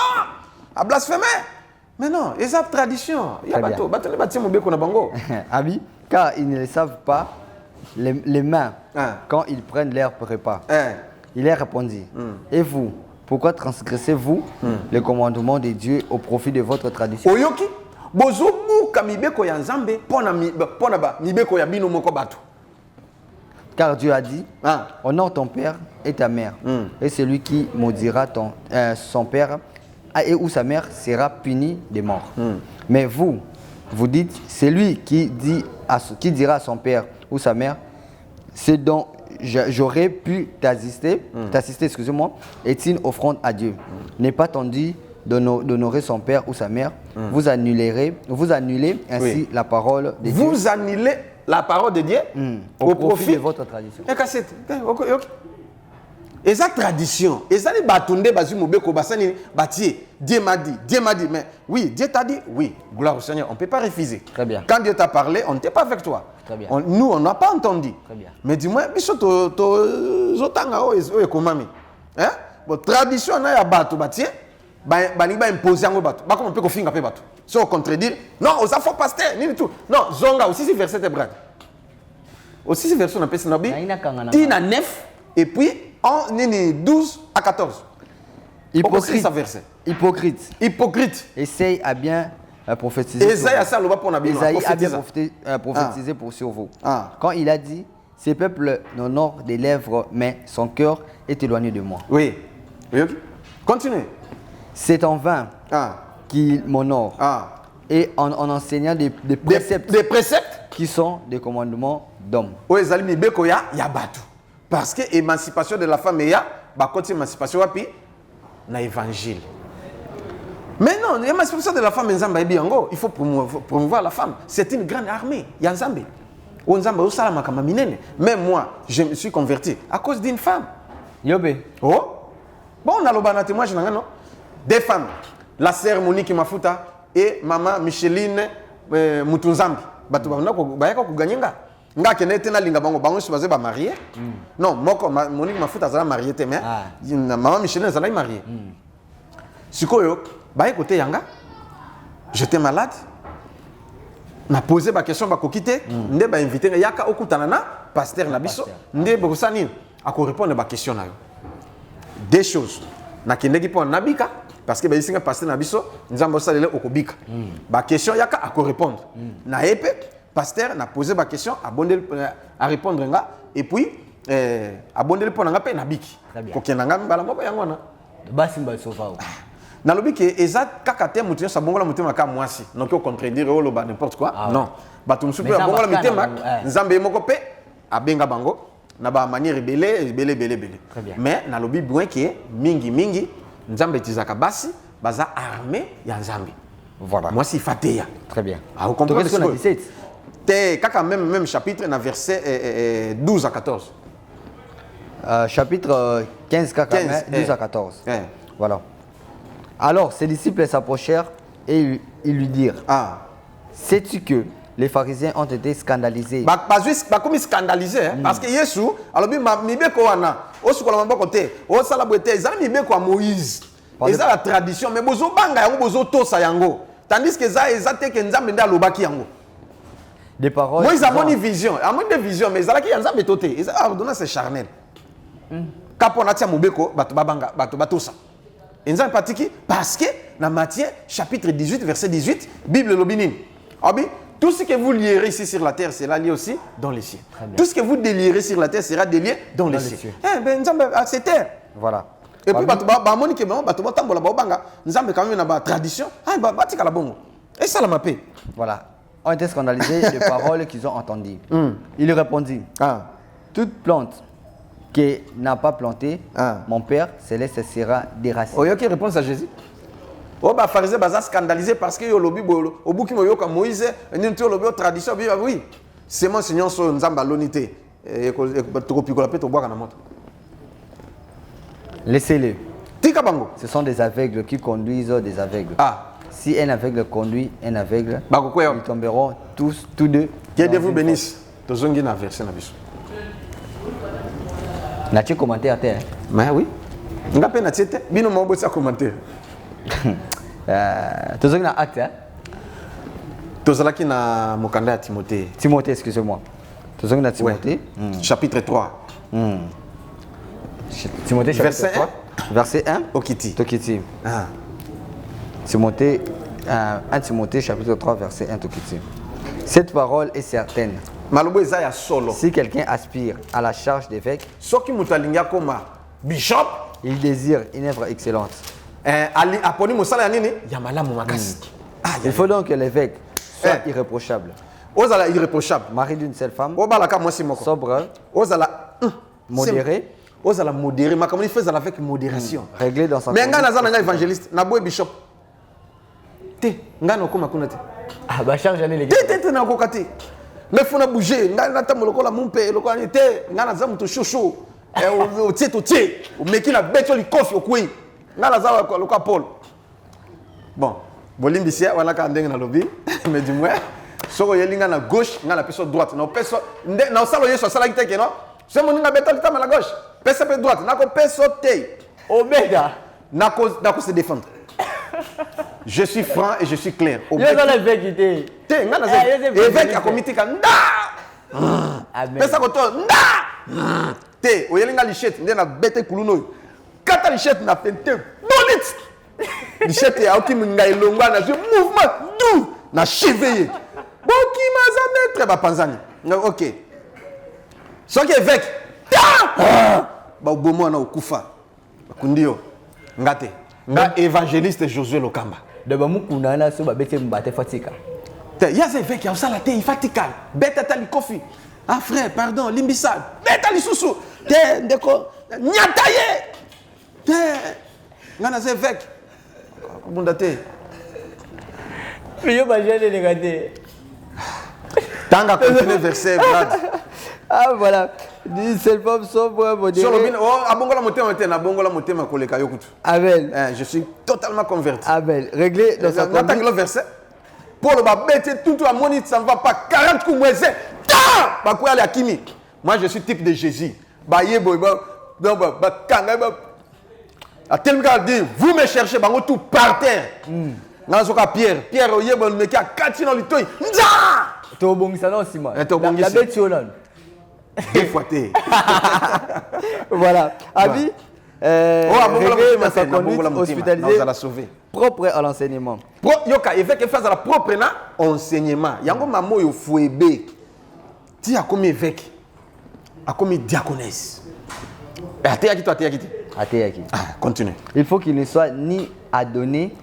Speaker 1: A blasphémé. Mais non, et ça tradition. Il y a bateau les bâtiments mo beko na bango.
Speaker 2: Abi, car ils ne le savent pas les mains quand ils prennent leur repas. Il leur répondit: et vous, pourquoi transgressez-vous les commandements de Dieu au profit de votre tradition?
Speaker 1: Oyoki bozobuka mibeko ya nzambe pona ba mibeko ya bino moko bato.
Speaker 2: Car Dieu a dit: honore ton père et ta mère, et celui qui maudira son père et ou sa mère sera puni de mort. Mais vous dites: celui qui dira à son père ou sa mère, ce dont j'aurais pu t'assister, excusez-moi, est une offrande à Dieu. N'est pas tendu d'honorer son père ou sa mère. Vous annulez ainsi la parole de Dieu.
Speaker 1: Vous annulez la parole de Dieu
Speaker 2: au profit de votre tradition.
Speaker 1: Et sa tradition, et ça les batunde bazumobeko basani bâtier. Dieu m'a dit, mais oui, Dieu t'a dit, oui, gloire au Seigneur, on ne peut pas refuser.
Speaker 2: Très bien.
Speaker 1: Quand Dieu t'a parlé, on n'était pas avec toi.
Speaker 2: Très bien.
Speaker 1: Nous, on n'a pas entendu.
Speaker 2: Très bien.
Speaker 1: Mais dis-moi, biso to zotanga o ekomami. Hein? Bon, tradition na ya bato batie, baningi imposer yango bato bakoma mpe kofinga mpe bato so contredire non oza faux pasteur nini tout non zonga aussi verset te brad aussi verset na pesi na bi tina 9 et puis en nini 12 à 14 hypocrite
Speaker 2: essaye à bien prophétiser.
Speaker 1: Esaïe
Speaker 2: a bien prophétisé sur vous. Quand il a dit, ces peuples n'honorent des lèvres, mais son cœur est éloigné de moi.
Speaker 1: Oui. Continuez.
Speaker 2: C'est en vain qu'il m'honore. Et en enseignant des préceptes.
Speaker 1: Des préceptes
Speaker 2: qui sont des commandements d'hommes.
Speaker 1: Parce que l'émancipation de la femme, il y a l'émancipation dans l'évangile. Mais non, l'émancipation de la femme, il faut promouvoir la femme. C'est une grande armée. Il y a un Zambé. Même moi, je me suis converti à cause d'une femme.
Speaker 2: Yobé.
Speaker 1: Oh. Bon, on a le témoignage, non? Des femmes. La sœur Monique Mafuta et maman Micheline Mutunzambi. Nga kenete na linga bango bango sibaze ba marié. Non, Monique Mafuta zala marié te mais maman Micheline zala marié. Sikoyo ba écoute yanga. J'étais malade. Na posé ba question ba kokité, ndé ba invité yaka okutana na pasteur na biso, ndé bokosa nini ako répondre ba question na yo. Des choses. Na kendeki po nabika parce que ba isinga pasteur na biso, nzambo salele okobika. Ba question yaka ako répondre. Na épée pasteur n'a posé ma question, à répondre et puis abondé pour nga pe na biki. Kokenanga mbala moko yangona.
Speaker 2: Basimba sofa.
Speaker 1: Na lobi ke eza kakate mutinyo sa bongola mutima ka mwasi. Donc au contredire o loba n'importe quoi. Non. Batum supu ya bongola mutima nzambe moko pe abenga bango na ba manière belé. Mais na lobi bien ke mingi nzambe tizaka basi baza armée ya nzambe.
Speaker 2: Voilà.
Speaker 1: Moi si fateya.
Speaker 2: Très bien.
Speaker 1: Vous comprenez ce que
Speaker 2: 17.
Speaker 1: Même chapitre, dans verset 12 à 14.
Speaker 2: Chapitre 15, 12 à 14. Voilà. Alors, ses disciples s'approchèrent et ils lui dirent, sais-tu que les pharisiens ont été scandalisés?
Speaker 1: Comme scandalisés, parce que Jésus, alors Moïse, c'est la tradition, mais bozo banga yango bozo tosa yango. Tandis que ça exacte que nzambe nda lobaki yango.
Speaker 2: Des paroles.
Speaker 1: Moi, ils ont une vision. Ils ont une vision, mais ils ont une vision. Ils ont c'est charnel. Quand on a dit Moubeko, Batousa. Ils ont pratiqué parce que dans Matthieu, chapitre 18, verset 18, Bible Lobinin. Tout ce que vous lierez ici sur la terre sera lié aussi dans les cieux. Tout ce que vous délierez sur la terre sera délié dans les cieux. C'est terre.
Speaker 2: Voilà.
Speaker 1: Et puis, Nzambe quand même une tradition. Et ça la paix.
Speaker 2: Voilà. Ont été scandalisés des paroles qu'ils ont entendues. Il répondit, toute plante qui n'a pas planté, mon Père céleste sera déracée.
Speaker 1: Il y a qui répond à Jésus? Les pharisiens sont scandalisés parce que au bout de Moïse, il y a une tradition. Oui, c'est mon Seigneur sur Nzamba l'unité.
Speaker 2: Laissez-les. Ce sont des aveugles qui conduisent des aveugles. Si un aveugle conduit un aveugle, ils tomberont tous deux.
Speaker 1: Que Dieu vous bénisse. Tozongi na verset na biso.
Speaker 2: N'a-tu commenté à terre?
Speaker 1: Mais oui. Nga pe na tiete, bino mo bosa commenter.
Speaker 2: Tozongi na acte hein?
Speaker 1: Tozalaki na mokanda ya Timothée.
Speaker 2: Timothée, excusez-moi. Tozongi na Timothée.
Speaker 1: Chapitre 3.
Speaker 2: Timothée chapitre 3. Verset 1.
Speaker 1: Okiti.
Speaker 2: Tokiti. Timothée, 1 Timothée chapitre 3 verset 1 Tokiti. Cette parole est certaine. Si quelqu'un aspire à la charge d'évêque, il désire une œuvre excellente. Il faut donc que l'évêque soit irréprochable. Mari d'une seule femme, sobre, modéré,
Speaker 1: avec modération.
Speaker 2: Réglé dans sa
Speaker 1: mais nga évangéliste, na boy bishop. Te, nga no koma kuna te.
Speaker 2: Ba charge aller les gars.
Speaker 1: Te na ko kati. Mais faut na bouger, nga na tamolo ko la mumpe, lo ko ni te, nga na zamu to chouchou. O tie to tie, o meki na beto li kofi okui. Nga na za lo ka Paul. Bon, bolimbisia wana ka ndenge na lobby, mais du moins, soko yelinga na gauche, nga na peso droite. Na peso na salo yeso sala kiteke no. C'est mon nga beto litama la gauche. Peso pe droite, na ko peso te.
Speaker 2: Omega.
Speaker 1: Nako se défendre. Je suis franc et je suis clair.
Speaker 2: Il y a un évêque qui était.
Speaker 1: Évêque a commis nda. Mais ça koto nda. Te oyelinga lichette ndena bete kuluno. Kata lichette na fente. Bonit. Lichette ya okiminga ilongwa na mouvement doux na cheveye. Boki mazame très ba panzani. OK. Soki évêque. Ba bomo na okufa. Kundio. Ngate. Nga évangéliste Josué Lokamba.
Speaker 2: De bamukuna na so ba bete mbate fatika.
Speaker 1: Il y a des évêques qui ont ça la tête, il fatigue. Bête à li kofi. Ah frère, pardon, limbissal. Bête à li sousou. Te ndeko nyataye. Te ngana des évêques. Bondate.
Speaker 2: Yo ba jene négaté.
Speaker 1: Tanga continuer verset Brad.
Speaker 2: Ah voilà. Dis seul femme sobre modéré.
Speaker 1: Sur le bin, oh abongola motema tena, abongola motema koleka yokutu.
Speaker 2: Abel.
Speaker 1: Je suis totalement converti.
Speaker 2: Abel, réglé dans sa conduite.
Speaker 1: Le verset. Pour le babete tout à mon ça ne va pas 40 coups moins ta ba quoi la kimi. Moi je suis type de Jésus. Ba yebo ba kanga ba a tellement dit vous me cherchez ba tout par terre. Nazoka Pierre yebo me ki a katino litoy. Nza!
Speaker 2: To bongisa na aussi moi.
Speaker 1: La
Speaker 2: bête yolane.
Speaker 1: Deux fois té.
Speaker 2: Voilà. Abi réglé dans sa conduite, hospitalisé, propre à l'enseignement.
Speaker 1: Yoka, évêque face à la propre enseignement. Yango mamo yo fouébé. Ti a comme évêque, a comme diaconesse. Até aqui, até aqui.
Speaker 2: Até aqui.
Speaker 1: Continue.
Speaker 2: Il faut qu'il ne soit ni adonné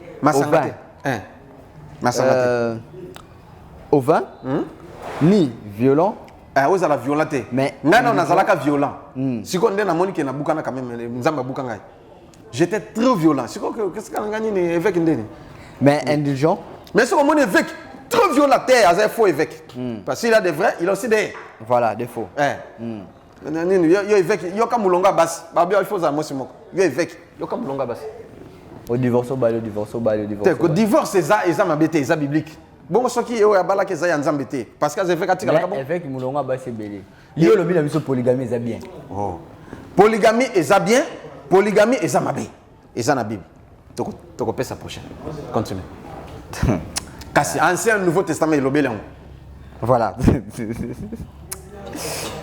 Speaker 2: au vin, ni violent.
Speaker 1: Vous avez violenté. Mais non, nazalaka violent. Si on est na monique na bukana quand même, nzamba bukanga. J'étais trop violent. Si qu'est-ce qu'on a gagné évêque ndeni.
Speaker 2: Mais indulgent.
Speaker 1: Mais si on est évêque trop violent, c'est un faux évêque. Parce qu'il a des vrais, il a aussi des.
Speaker 2: Voilà, des faux.
Speaker 1: Yo évêque, yo kamulonga bas. Babio il faut ça moi c'est moi. Yo évêque, yo kamulonga bas.
Speaker 2: Au divorce au bal, au divorce au bal, au divorce.
Speaker 1: Le divorce c'est ça mabete, c'est biblique. Bon, ce qui est au Abala qui est en Zambété. Parce que les évêques ont dit
Speaker 2: évêque Moulonga c'est belé. Yo le bien polygamie est bien.
Speaker 1: Oh. Polygamie est bien, polygamie est mabé. Et ça na Bible. Tu copies ça prochaine. Continue. Kasi ancien Nouveau Testament il obéit.
Speaker 2: Voilà.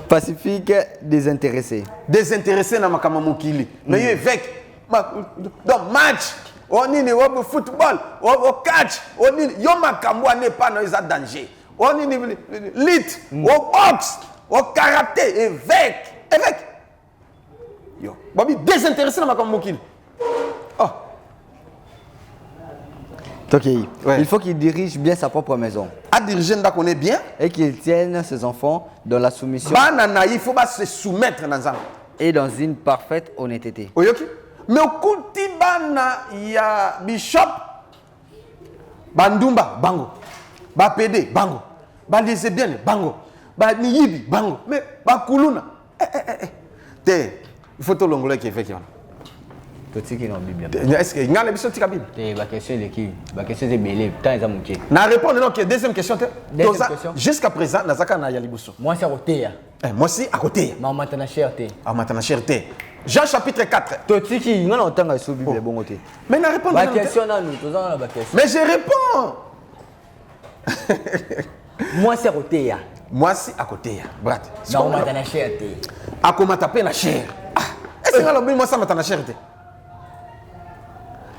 Speaker 2: Pacifique, désintéressé.
Speaker 1: Désintéressé na makama mokili. Mais évêque donc match on nini au football, au catch, on nini yo makambo n'est pas dans un danger. On nini lit, au boxe, au karaté, évêque. Yo, babi désintéressé dans makambo mokili. Oh.
Speaker 2: OK. Ouais. Il faut qu'il dirige bien sa propre maison.
Speaker 1: À diriger nda connaît bien
Speaker 2: et qu'il tienne ses enfants dans la soumission.
Speaker 1: Banana, il faut pas se soumettre dans ça.
Speaker 2: Et dans une parfaite honnêteté.
Speaker 1: Oyoki? Mais au kuti bana ya bishop bandumba bango ba PD bango ba lesbienne bango ba niyibi bango mais ba kuluna te il faut to longolo qui fait qui on
Speaker 2: toti qui non bible
Speaker 1: est-ce que ngana biso tika bible
Speaker 2: te ba question de qui ba question de belé tant ils amuké
Speaker 1: na répondre non que deuxième question jusqu'à présent nazaka na ya libuso
Speaker 2: moi c'est à côté
Speaker 1: moi si à côté
Speaker 2: maman tana cherté
Speaker 1: Jean chapitre 4.
Speaker 2: Totiki, on entend sur Bible bon côté.
Speaker 1: Mais na répondre
Speaker 2: la question à nous, tous la question.
Speaker 1: Mais je réponds.
Speaker 2: Moi c'est à côté ya.
Speaker 1: Moi si à côté ya. Brat.
Speaker 2: Non, on m'a na cherté.
Speaker 1: A comment taper la chair. Est-ce que là moi ça m'a na cherté.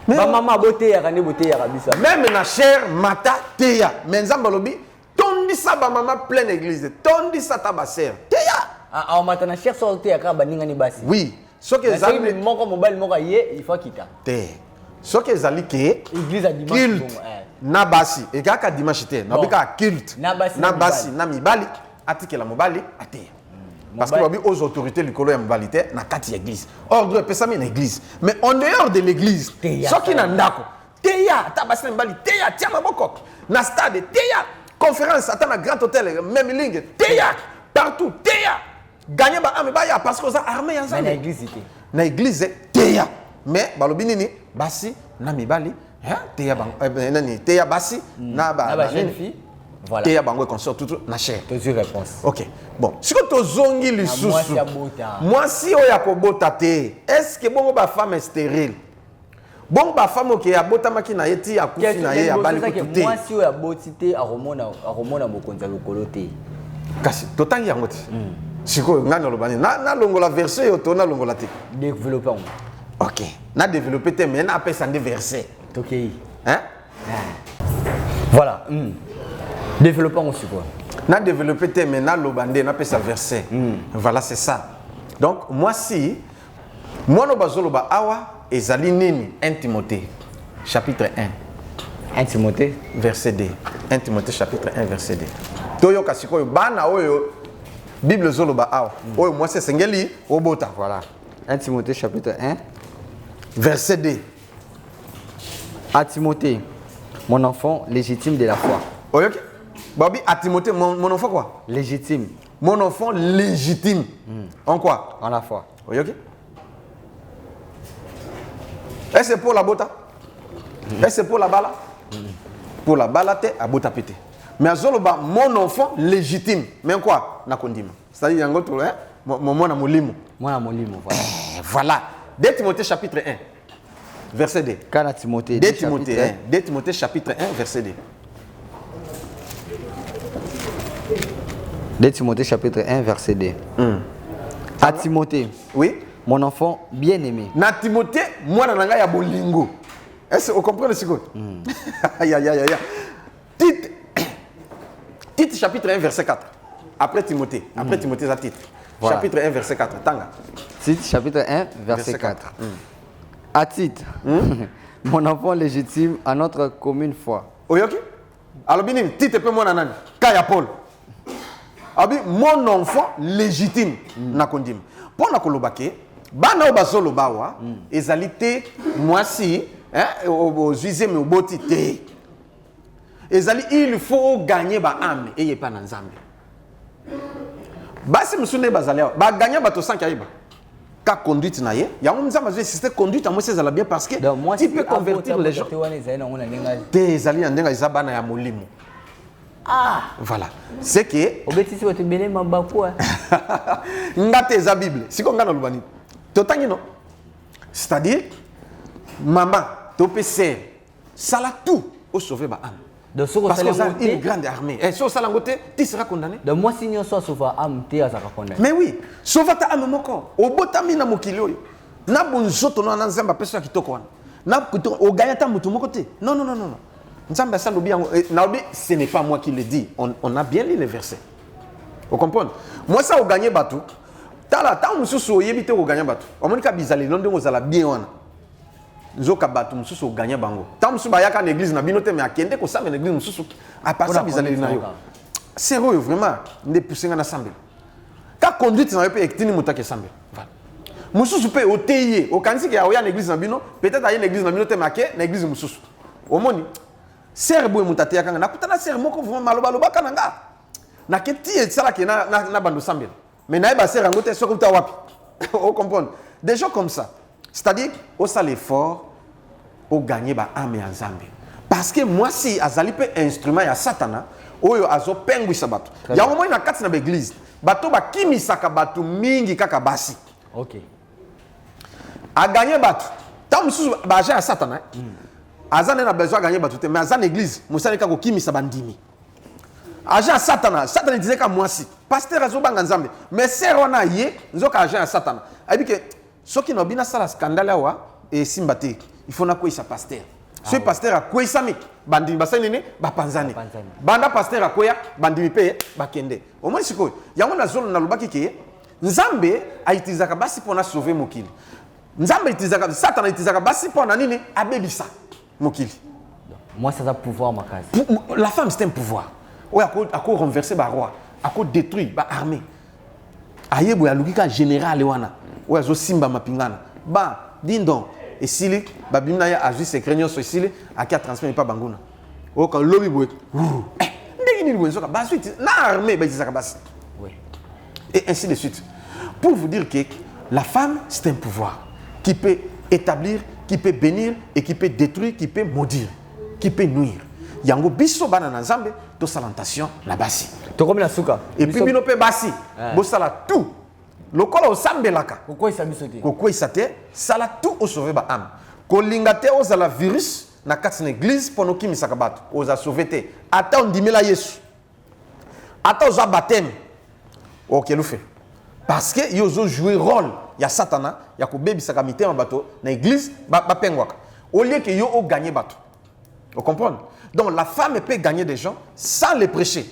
Speaker 2: Mais maman beauté ya kane beauté ya kabisa.
Speaker 1: Même na chair mata teya. Mais nzamba lobi tondi sa ba maman pleine église. Tondi sa tabaser. Teya.
Speaker 2: Ah on m'a na cher sorti ya ka baninga ni basi.
Speaker 1: Oui. Ce que
Speaker 2: les amis moko mobile moko yé il faut quitter.
Speaker 1: Ce que les amis que
Speaker 2: église à dimanche
Speaker 1: na basi et kaka dimanche te na bika culte
Speaker 2: na
Speaker 1: basi na mibali atike la mobali ate. Parce que babi aux autorités likolo ya mobali te na kati église. Ordre pesami na église. Mais en dehors de l'église, ce qui na ndako teya tabasi na mobali teya tia maboko na stade teya conférence ata na grand hôtel même ligne teya partout teya. Gagner parce que ça armée en
Speaker 2: na église
Speaker 1: na église teya mais balobi nini basi na mibali teya bang nani teya basi na ba
Speaker 2: jeune fille
Speaker 1: voilà teya bango consort tout na cher
Speaker 2: tu réponse
Speaker 1: OK bon si ko tozongi lisusu moi si oya kobota te est-ce que bongo ba femme stérile bon ba femme qui a botamaki na yeti a kufi na ye abali kuté
Speaker 2: moi si ya botité a romona mokonza lokolo te
Speaker 1: kasi totangi yango te siko ngana lobani na longola verset yo to na longola te
Speaker 2: développer
Speaker 1: OK na développer te mais na pesa des versets
Speaker 2: OK
Speaker 1: hein
Speaker 2: voilà développons aussi quoi
Speaker 1: na développer te mais na lobande na pesa verset voilà c'est ça donc moi si moi no bazoloba awa ezali nini 1 Timothée chapitre 1
Speaker 2: Timothée
Speaker 1: verset 2 1 Timothée chapitre 1 verset 2 toyo kasiko bana oyo Bible zoloba awa oyo moi c'est sengeli obota
Speaker 2: voilà 1 Timothée chapitre 1
Speaker 1: verset 2
Speaker 2: à Timothée mon enfant légitime de la foi
Speaker 1: OK Babi à Timothée mon enfant quoi
Speaker 2: légitime
Speaker 1: mon enfant légitime en quoi
Speaker 2: en la foi
Speaker 1: OK est-ce pour la bota est-ce pour la bala pour la bala te à bota pété mais azoloba mon enfant légitime mais quoi na kondima c'est-à-dire yango to hein mwana molimo
Speaker 2: voilà
Speaker 1: voilà 2 Timothée chapitre 1 verset 2
Speaker 2: Kana Timothée
Speaker 1: 2 Timothée 1 2 Timothée chapitre 1 verset 2
Speaker 2: 2 Timothée chapitre 1 verset 2 à Timothée
Speaker 1: oui
Speaker 2: mon enfant bien-aimé
Speaker 1: na Timothée mwana nanga ya bolingo est-ce que vous comprenez ce que aïe Tite chapitre 1 verset 4 après Timothée ça titre voilà. Chapitre 1 verset 4 tanga
Speaker 2: Tite chapitre 1 verset 4 à Tite mon enfant légitime à notre commune foi
Speaker 1: oyoki alors bien Tite peut moi nani kaya Paul abi mon enfant légitime na kondim pour na kolobake bana obazolo bawa ezalité moi si hein au juiser mais oboti te ezali il faut gagner ba âme et y pas na nzambe basi musune bazali ba gagner bato 5 aiba ka conduite na ye ya nzamba zo système conduite moi c'est bien parce que tu peux convertir les gens te ezali ndenga izabana ya molimo voilà c'est que
Speaker 2: obetisi wote bele mabakwa
Speaker 1: ngate za bible siko ngana lubani totangi no c'est-à-dire maman topese sala tout au sauver ba âme parce que ça une grande armée et si on salangote tu seras condamné
Speaker 2: de moi si on soit sauver âme tu sera condamné
Speaker 1: mais oui sauver ta âme moko obotami na mokili oyo na bonzoto na nzamba pesa kitoko wana na o gagner ta mutu moko te non nzamba ça lobi naobi ce n'est pas moi qui le dis on a bien lu les versets vous comprenez moi ça o gagner batou tala ta mususu oyebi te o gagner batou o monika bizali non ndongo zala bien wana nzoka batou mususu o gagner bango ta mususu ba yaka na église na binote mais akende ko sa na église mususu à part ça bizali na yo c'est vrai vraiment ndé poussinga na sambe ka conduite na yo pe ektini mutake sambe voilà mususu pe oteye o kanisi ke ya na église na bino peut-être à une église na binote make na église mususu o moni serre boy mutate yakanga nakutana serre moko vraiment maloba kananga na keti sala ke na bando sambe mais na ba serre ngote soko ta wapi on comprend des gens comme ça c'est-à-dire au sale effort au gagner ba âme ya nzambe parce que moi si azali pe instrument ya satana oyo azo pengwisa bato ya moment na kati na l'église bato ba kimisaka bato mingi kaka basi
Speaker 2: OK
Speaker 1: a gagner bato ta mususu ba agent ya satana azane na besoin gagner bato te mais azane église musani kako kimisa bandimi agent satana disait ka moi si pasteur azo banga nzambe mais ser wana ye nzoka agent ya satana abi ke soki no bina sala scandale wa et simbate il faut na ko isa pasteur ce pasteur a ko isami bandimi basani ne ba panzani banda pasteur akoya bandimi pe bakende au moins siko yango na zone na lobaki ke nzambe aitizaka basi pona sauver mokili nzambe itizaka satana itizaka basi pona nini abebisa mokili
Speaker 2: moi ça a pouvoir ma case
Speaker 1: la femme c'est un pouvoir ouais à quoi renverser ba roi à quoi détruire ba armée ayebo ya lukika général wana ouais zo simba mapingana ba dindon et sili ba bimna ya azu secret nyo so sili akia transmettre pas banguna o kan lobi boy ndenge ni bonzo ka ba suite na armée ba disaka basi ouais et ainsi de suite pour vous dire que la femme c'est un pouvoir qui peut établir, qui peut bénir et qui peut détruire, qui peut maudire, qui peut nuire. Yango biso bana na nzambe to salantation na basi.
Speaker 2: To comme la souka.
Speaker 1: Et puis bino pe basi. Bo sala tout. Lokola o sambelaka.
Speaker 2: Pourquoi ça biso te?
Speaker 1: Pourquoi ça te sala tout au sauver ba âme. kolinga te ozala virus na kati na église pour nokimisaka bato oza sauvé te ata ondimela Yesu ata oza baptême okelu fe parce que yo zo jouer rôle ya satana ya kobebisaka mitema bato na église bapengwaka au lieu que yo o gagner bato. Vous comprenez? Donc la femme peut gagner des gens sans les prêcher.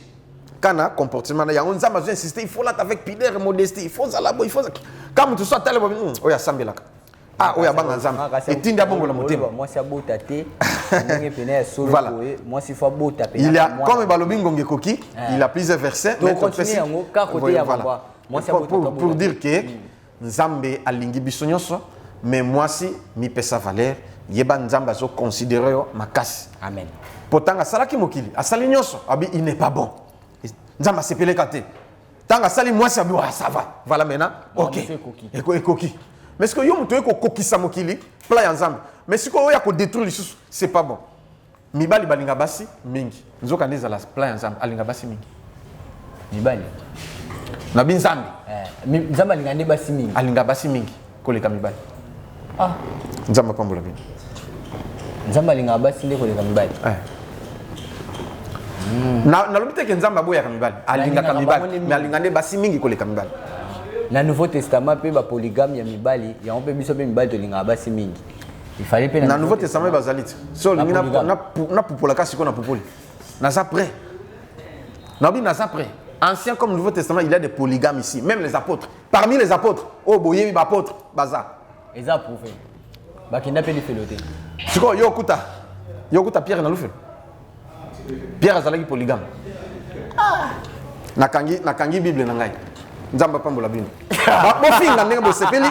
Speaker 1: Quand on a un comportement, on a besoin d'insister, il faut l'être avec pudeur et modestie, il faut ça là-bas, il faut ça. Quand tu sois tel, il y a Sambela. Ah, il y a Bangazam. Et tu as bon la montée.
Speaker 2: Moi, c'est beau tater.
Speaker 1: Voilà.
Speaker 2: Moi, c'est faut beau taper.
Speaker 1: Il y a, comme Balobingo Ngekoki, il a plusieurs versets.
Speaker 2: Donc, continuez en haut, car côté à moi. Moi, c'est
Speaker 1: pour dire que Nzambe a lingi bisonyoso, mais moi si, mi pesa valeur, yeba Nzamba zo considéré ma casse.
Speaker 2: Amen.
Speaker 1: Pourtant, à Salaki Mokili, à Salinyoso, il n'est pas bon. Nzamba se pele kate. Tant à Sali, moi ça va. Voilà maintenant. Ok. Et coquille. Mais ce que yo muto eko kokisa mokili, pla Nzamba. Mais ce que yo ya ko détruire les choses, c'est pas bon. Mibali balinga basi mingi. Nzoka neza la pla Nzamba alinga basi mingi.
Speaker 2: Mibali.
Speaker 1: Na binzambi.
Speaker 2: Nzamba alinga ne basi mingi.
Speaker 1: Alinga basi mingi koleka mibali.
Speaker 2: Ah.
Speaker 1: Nzamba pambola bino.
Speaker 2: Nzamba alinga basi nde koleka mibali.
Speaker 1: Na lobite ke Nzamba boya ka mibali. Alinga ka mibali. Mais alinga ne basi mingi koleka mibali.
Speaker 2: Na Nouveau Testament pe ba polygame ya mibali, ya on pe biso pe mibali to linga basi mingi. Il fallait pe
Speaker 1: na Nouveau Testament bazalite. So linga na pupola kasi ko na pupoli. Na ça prêt. Na bi na ça prêt. Ancien comme Nouveau Testament, il y a des polygames ici, même les apôtres. Parmi les apôtres, oh boye ba apôtre, baza.
Speaker 2: Eza prouvé. Ba kinda pe di feloté.
Speaker 1: Siko yo kuta Pierre na lufe. Pierre azalaki polygame. Nakangi Bible na ngai. Nzamba pambola bino. Bo finga ndenge bo sepeli,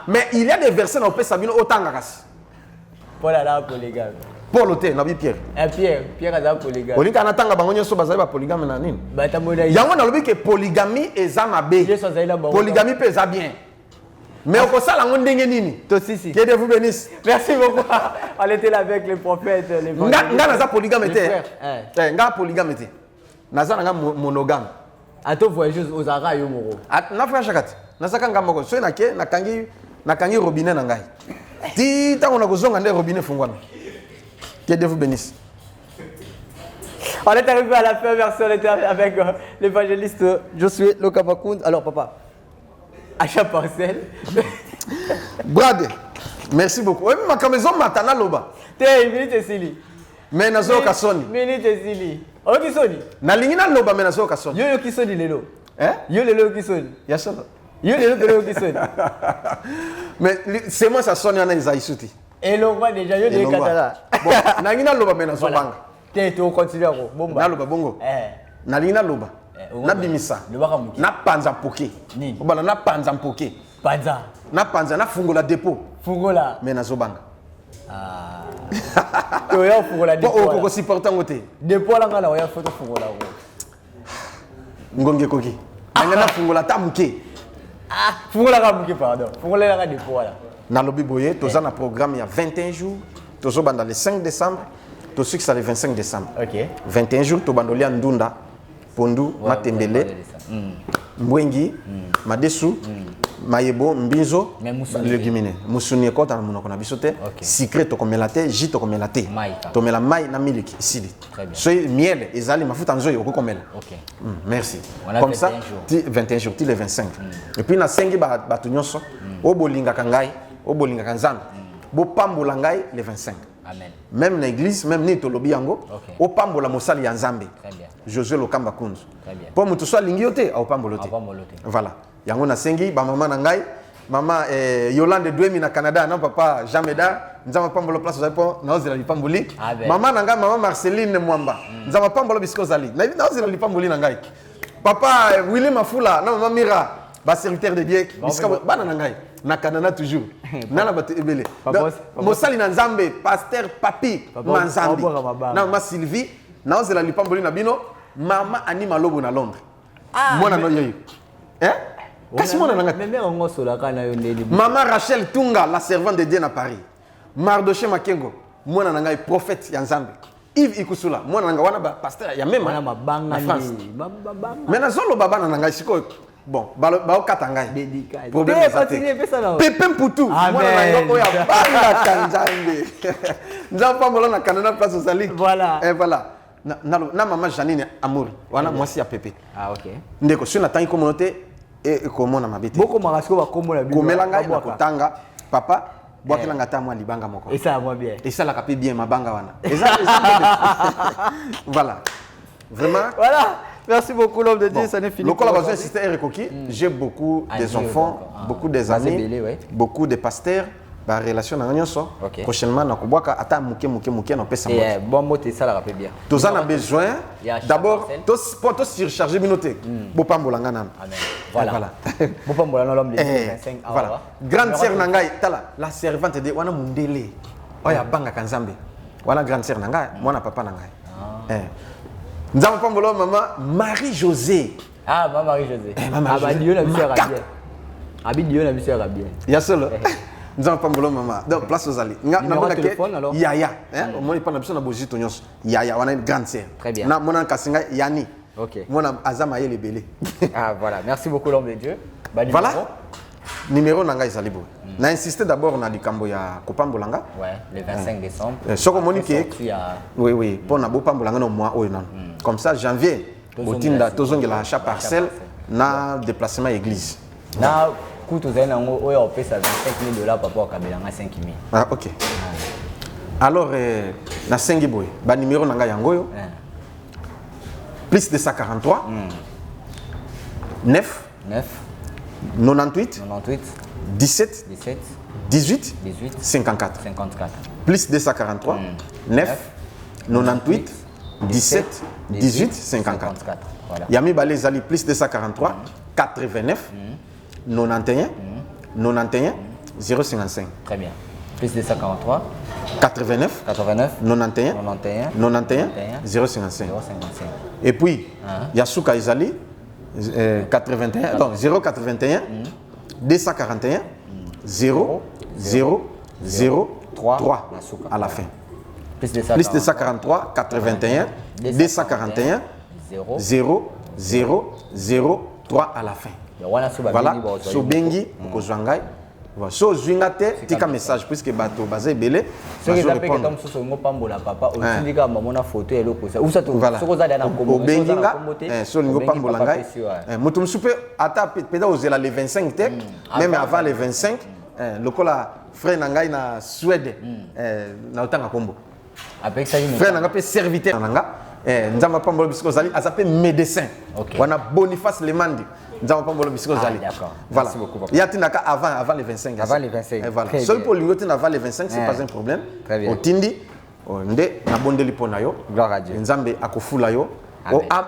Speaker 1: mais il y a des versets dans pesa bino otanga kasi.
Speaker 2: Paul ala polygame.
Speaker 1: Paul te na bi Pierre.
Speaker 2: Pierre aza polygame.
Speaker 1: Olinga natanga bango nyoso bazali ba polygame na nini?
Speaker 2: Ba tamoda.
Speaker 1: Yango na lobi ke polygamie eza mabe. Polygamie pe eza bien. Mais au ça, la ndenge nini?
Speaker 2: Tosisi.
Speaker 1: Que Dieu vous bénisse.
Speaker 2: Merci beaucoup. On était là avec les prophètes, les
Speaker 1: nga naza polygame te. Nga polygame te. Naza nga monogame.
Speaker 2: Ato voyageuse aux ara yo moro.
Speaker 1: Na frère Chakati. Naza kanga moko. So na ke nakangi robinet na ngai. Ti tango na kozonga nde robinet fungwami. Que Dieu vous bénisse.
Speaker 2: On est arrivé à la fin, merci, on était avec l'évangéliste Josué Lokamakound. Alors papa, achat parcelle.
Speaker 1: Brad, merci beaucoup. Oui, ma maison matana loba.
Speaker 2: T'es minute Sili.
Speaker 1: Mais nazo kasoni.
Speaker 2: Minute Sili. Oh qui soni?
Speaker 1: Na lingina loba mais nazo kasoni.
Speaker 2: Yo qui soni lelo.
Speaker 1: Hein?
Speaker 2: Yo lelo qui soni.
Speaker 1: Ya solo.
Speaker 2: Yo lelo qui soni.
Speaker 1: Mais c'est moi ça sonne en Isaïsuti.
Speaker 2: Et l'on voit déjà yo les katala.
Speaker 1: Bon, na lingina loba mais nazo banga.
Speaker 2: T'es tu continues ko. Bomba.
Speaker 1: Na loba bongo. Na lingina loba. Na bimisa. Na panza poké.
Speaker 2: Ni.
Speaker 1: Obala na panza poké.
Speaker 2: Panza.
Speaker 1: Na panza na fungola dépôt.
Speaker 2: Fungola.
Speaker 1: Mais nazo banga.
Speaker 2: Ah. To ya fungola dépôt.
Speaker 1: Ko ko supporter ngote.
Speaker 2: Dépôt la ngala ya photo fungola ko.
Speaker 1: Ngonge koki. Na fungola ta muké.
Speaker 2: Ah, fungola ka muké pardon. Fungola la dépôt là.
Speaker 1: Na lobi boye, toza na programme il y a 21 jours. Tozo banda le 5 décembre. To succès le 25 décembre. OK. 21 jours to bandolia ndunda. Pondu, Matembele, Mbwengi, Madesu, Mayebo, Mbinzo, Legumine. Musuni ekota na munoko na bisote. Secret to komelate, ji to komelate. To mela mai na miliki isili. So miel ezali mafuta nzoyo ko komela. OK. Merci. Comme ça, 21 jours, le 25. Et puis na sengi ba tunyonso, o bolinga kangai, o bolinga kanzana. Bo pambola ngai le 25.
Speaker 2: Amen.
Speaker 1: Même l'église, même ni tolobi yango, au pambola mosali ya Nzambe.
Speaker 2: Très bien.
Speaker 1: Josué Lokamba Kunzu.
Speaker 2: Très bien.
Speaker 1: Pour mutu so lingi yote au pambolote. Voilà. Yango na sengi ba mama na ngai, mama Yolande Douemi na Canada, non papa Jean Meda, nzama pambolo place za na ozela lipamboli. Mama na ngai mama Marceline Mwamba. Nzama pambolo bisko zali. Na ozela lipamboli na ngai. Papa Willy Mafula, na mama Mira, ba serviteur de Dieu, bisko bana na ngai. Na Canada toujours. Nana batu ebele. Mosali na Nzambe, pasteur Papi Manzambi. Na mama Sylvie, na ozela lipamboli na bino, mama anima lobo na Londres. Mwana no yoyo. Hein? Kasi mwana nanga. Mama Rachel Tunga, la servante de Dieu na Paris. Mardoché Makengo, mwana nanga prophète ya Nzambe. Yves Ikusula, mwana nanga wana ba pasteur ya même.
Speaker 2: Mwana mabanga
Speaker 1: ni. Mais na zolo baba na nanga siko. bon bao katangai
Speaker 2: dédicace
Speaker 1: problème ça Pépé Mpoutou moi na ngo ya banga kanjambe nzambe pambola na kanana place aux ali
Speaker 2: voilà
Speaker 1: et voilà na maman Janine Amour wana mwasi ya Pépé
Speaker 2: ah OK
Speaker 1: ndeko sio na tangi communauté et comment na mabete
Speaker 2: boko marasiko ba kombo la biso
Speaker 1: komelanga na kotanga papa bwakilanga ta mwa libanga moko
Speaker 2: et ça moi bien
Speaker 1: et ça la capé bien mabanga wana et ça voilà vraiment
Speaker 2: voilà merci beaucoup l'homme de Dieu ça n'est fini
Speaker 1: le collaboration assisté Eric Koki j'ai beaucoup des enfants beaucoup des amis beaucoup de pasteurs ba relation na nyonso prochainement na kobwaka ata muke na pesa moto
Speaker 2: et bon mot ça la rappelle bien
Speaker 1: tous en a besoin d'abord tous pour tous surcharger minoté bo pambolanga nan
Speaker 2: amen voilà bo pambolanga l'homme de 25
Speaker 1: voilà grande sœur nangai tala la servante de wana mundele oya banga kanzambe wana grande sœur nangai mwana papa nangai nzamba pambolo maman Marie-Josée
Speaker 2: ah maman Marie-Josée ah ba Dieu na biso ya bien abi Dieu na biso ya bien
Speaker 1: ya solo nzamba pambolo maman donc place aux ali na bangake yaya au moins pas na biso na bozito nyonso yaya wana une grande sœur
Speaker 2: très bien
Speaker 1: na mona kasinga yani
Speaker 2: OK
Speaker 1: mona azama yele belé
Speaker 2: ah voilà merci beaucoup l'homme de Dieu
Speaker 1: voilà numéro nanga ezali bo na insister d'abord na likambo ya kopambolanga
Speaker 2: ouais le 25 décembre
Speaker 1: soko monique oui pour na bopambolanga no mois oyo nan comme ça janvier botinda tozongela achat parcelle na déplacement église
Speaker 2: na kutu zai nango oyo opesa $25,000 papa okabelanga 5,000
Speaker 1: ah OK alors na sengi boy ba numéro nanga yango yo plus de 143 9 98 17 18 54 plus 243 9 98 17 18 54 voilà Yami Balezali plus 243 89 91 91 055
Speaker 2: très bien plus 243
Speaker 1: 89 91 91 055 et puis Yasuka Izali 81 donc 081 241 0 0 0 3 à la fin plus 243 81 241 0 0 0 3 à la fin voilà sobengi kozwangai so zwingate tika message puisque bato baza ebele
Speaker 2: soki eza mpe keta mosusu olingo pambola papa otindika mamona foto ya eloko soki ozali na kombo
Speaker 1: obenginga so olingo pambola ngai moto mosusu mpe ata peda ozela le 25 te même avant le 25 lokola frère na ngai na Suède na otanga kombo frère na ngai mpe serviteur na nga nzamba pambola bisiko ozali aza mpe médecin wana Boniface Lemandi nzamba pambola bisiko ozali voilà yatindaka avant les 25
Speaker 2: avant les 25
Speaker 1: voilà seul pour lingo tina avant les 25 c'est pas un problème otindi nde na bondeli pona yo nzambe akofula yo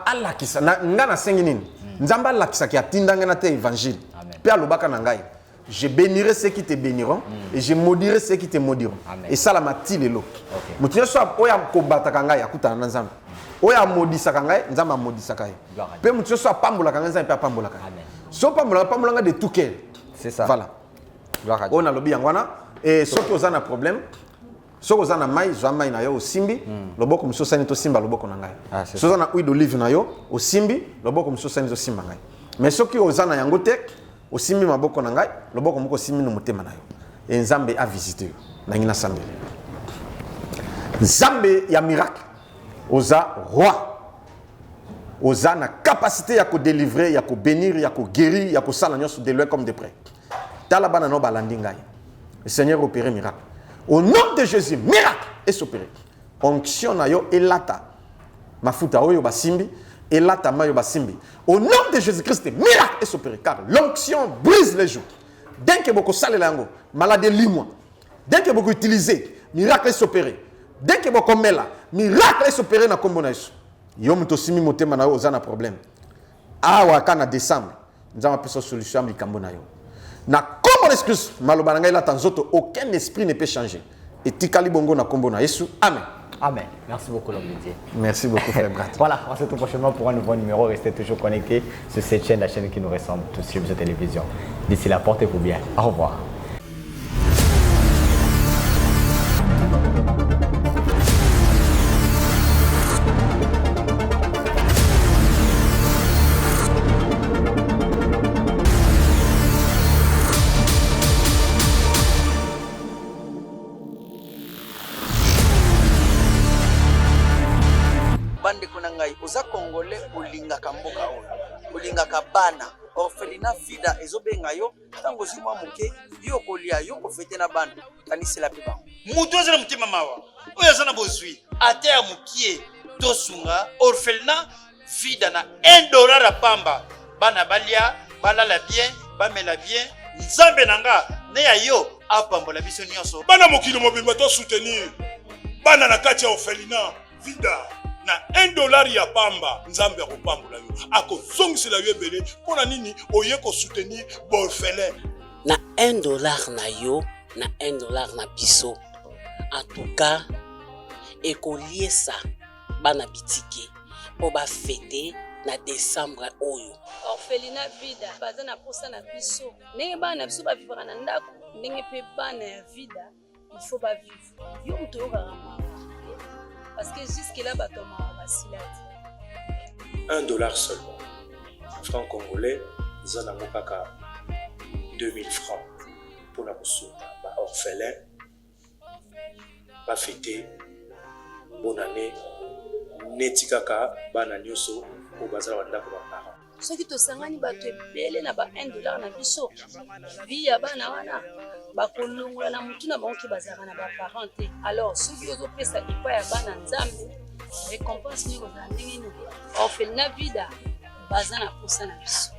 Speaker 1: alakisa nga na sengi nini nzamba alakisa ki atindanga na te évangile pe alobaka na ngai je bénirai ceux qui te béniront et je maudirai ceux qui te maudiront et ça la mati lelo mutu so oya kobataka ngai akutana na nzambe oya modisaka ngai nzambe amodisaka ye pe mutu so apambolaka ngai nzambe pe apambolaka so pambolanga de tout cœur
Speaker 2: c'est ça
Speaker 1: voilà on a lobi yangwana et soki oza na problème soki oza na mai zwa mai na yo osimbi loboko mosusu osani tosimba loboko na ngai soki oza na huile d'olive na yo osimbi loboko mosusu osani tosimba ngai mais soki oza na yango te osimbi maboko na ngai loboko moko osimbi na motema na yo e nzambe avisite yo nangi na sambeli nzambe ya miracle oza roi oza na capacité ya kodélivrer ya kobénir ya koguérir ya kosala nyonso de loin comme de près tala bana no balandi ngai le Seigneur opéré miracle au nom de Jésus miracle est opéré onction na yo elata mafuta oyo basimbi elata mayo basimbi au nom de Jésus-Christ miracle est opéré car l'onction brise les joues dès que beaucoup salela yango maladie limwa dès que beaucoup utiliser miracle est opéré dès que beaucoup mela miracle est opéré na kombo na Yesu yo muto simi motema na yo ozana problème awa kana décembre nzama pesa solution likambo na yo na kombo excuse maloba na ngai la tanzoto aucun esprit ne peut changer et tikali bongo na kombo na Yesu amen.
Speaker 2: Amen. Merci beaucoup, l'homme de Dieu.
Speaker 1: Merci beaucoup, frère Brat.
Speaker 2: Voilà, on se retrouve prochainement pour un nouveau numéro. Restez toujours connectés sur cette chaîne, la chaîne qui nous ressemble, tous sur cette télévision. D'ici là, portez-vous bien. Au revoir.
Speaker 3: ngai oza congolais olingaka mboka oyo olingaka bana orphelinat vida ezobenga yo ntango ozwi mwa moke yo kolia yo kofete na bana kanisela mpe bango
Speaker 4: moto aza na motema mawa oyo aza na bozwi ate ya mokie tosunga orphelinat vida na $1 ya pamba bana balia balala bien bamela bien nzambe na nga ne ya yo apambola biso nyonso
Speaker 5: bana mokili mobimba to soutenir bana na kati ya orphelinat vida na $1 ya pamba nzambe akopambola yo akozongisela yo ebele mpona nini oye kosoutenir baorphelin
Speaker 6: na $1 na yo na $1 na biso en tout cas ekoliesa bana bitike mpo bafete na décembre oyo
Speaker 7: orphelinat vida baza na posa na biso ndenge bana na biso bavivaka na ndako ndenge mpe bana ya vida il faut bavivre yo moto oyokaka mawa parce que jusque là bato mawa basila te
Speaker 8: $1 seulement franc congolais eza nango kaka 2000 francs mpona kosunga baorphelin bafete bonne année neti kaka bana nyonso oyo baza na bandako baparent
Speaker 7: soki tosangani bato ebele na ba $1 na biso vi ya bana wana bakolongola na mutu na bango ke bazalaka na baparent te alors soki ozopesa epai ya bana nzambe récompense nini kozala ndenge nini orphelinat vida baza na posa na biso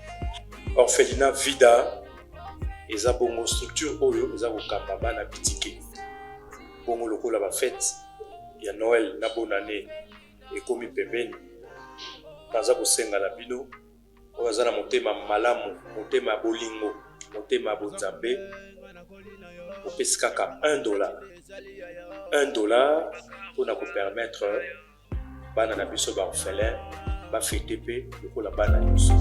Speaker 8: orphelinat vida eza bongo structure oyo eza kokamba bana bitike bongo lokola bafete ya noël na bonne année ekomi pembeni naza kosenga na bino oyo aza na motema malamu motema ya bolingo motema ya bonzambe opesi kaka $1 mpona kopermettre bana na biso baorphelin bafete mpe lokola bana nyonso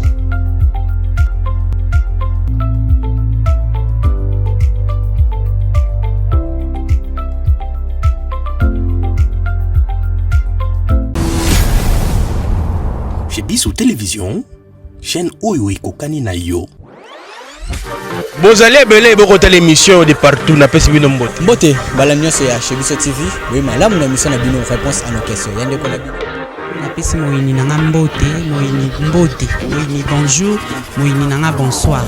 Speaker 9: Chez Biso Télévision, chaîne oyo ekokani na yo.
Speaker 10: Bozali ebele bokota l'émission de partout na pesi bino mbote.
Speaker 11: Mbote bala nyonso ya chez Biso TV, oui malamu na mission na bino réponse à nos questions. Yande ko na bino.
Speaker 12: Napesi moyini nanga mbote, moyini bonjour, moyini nanga bonsoir.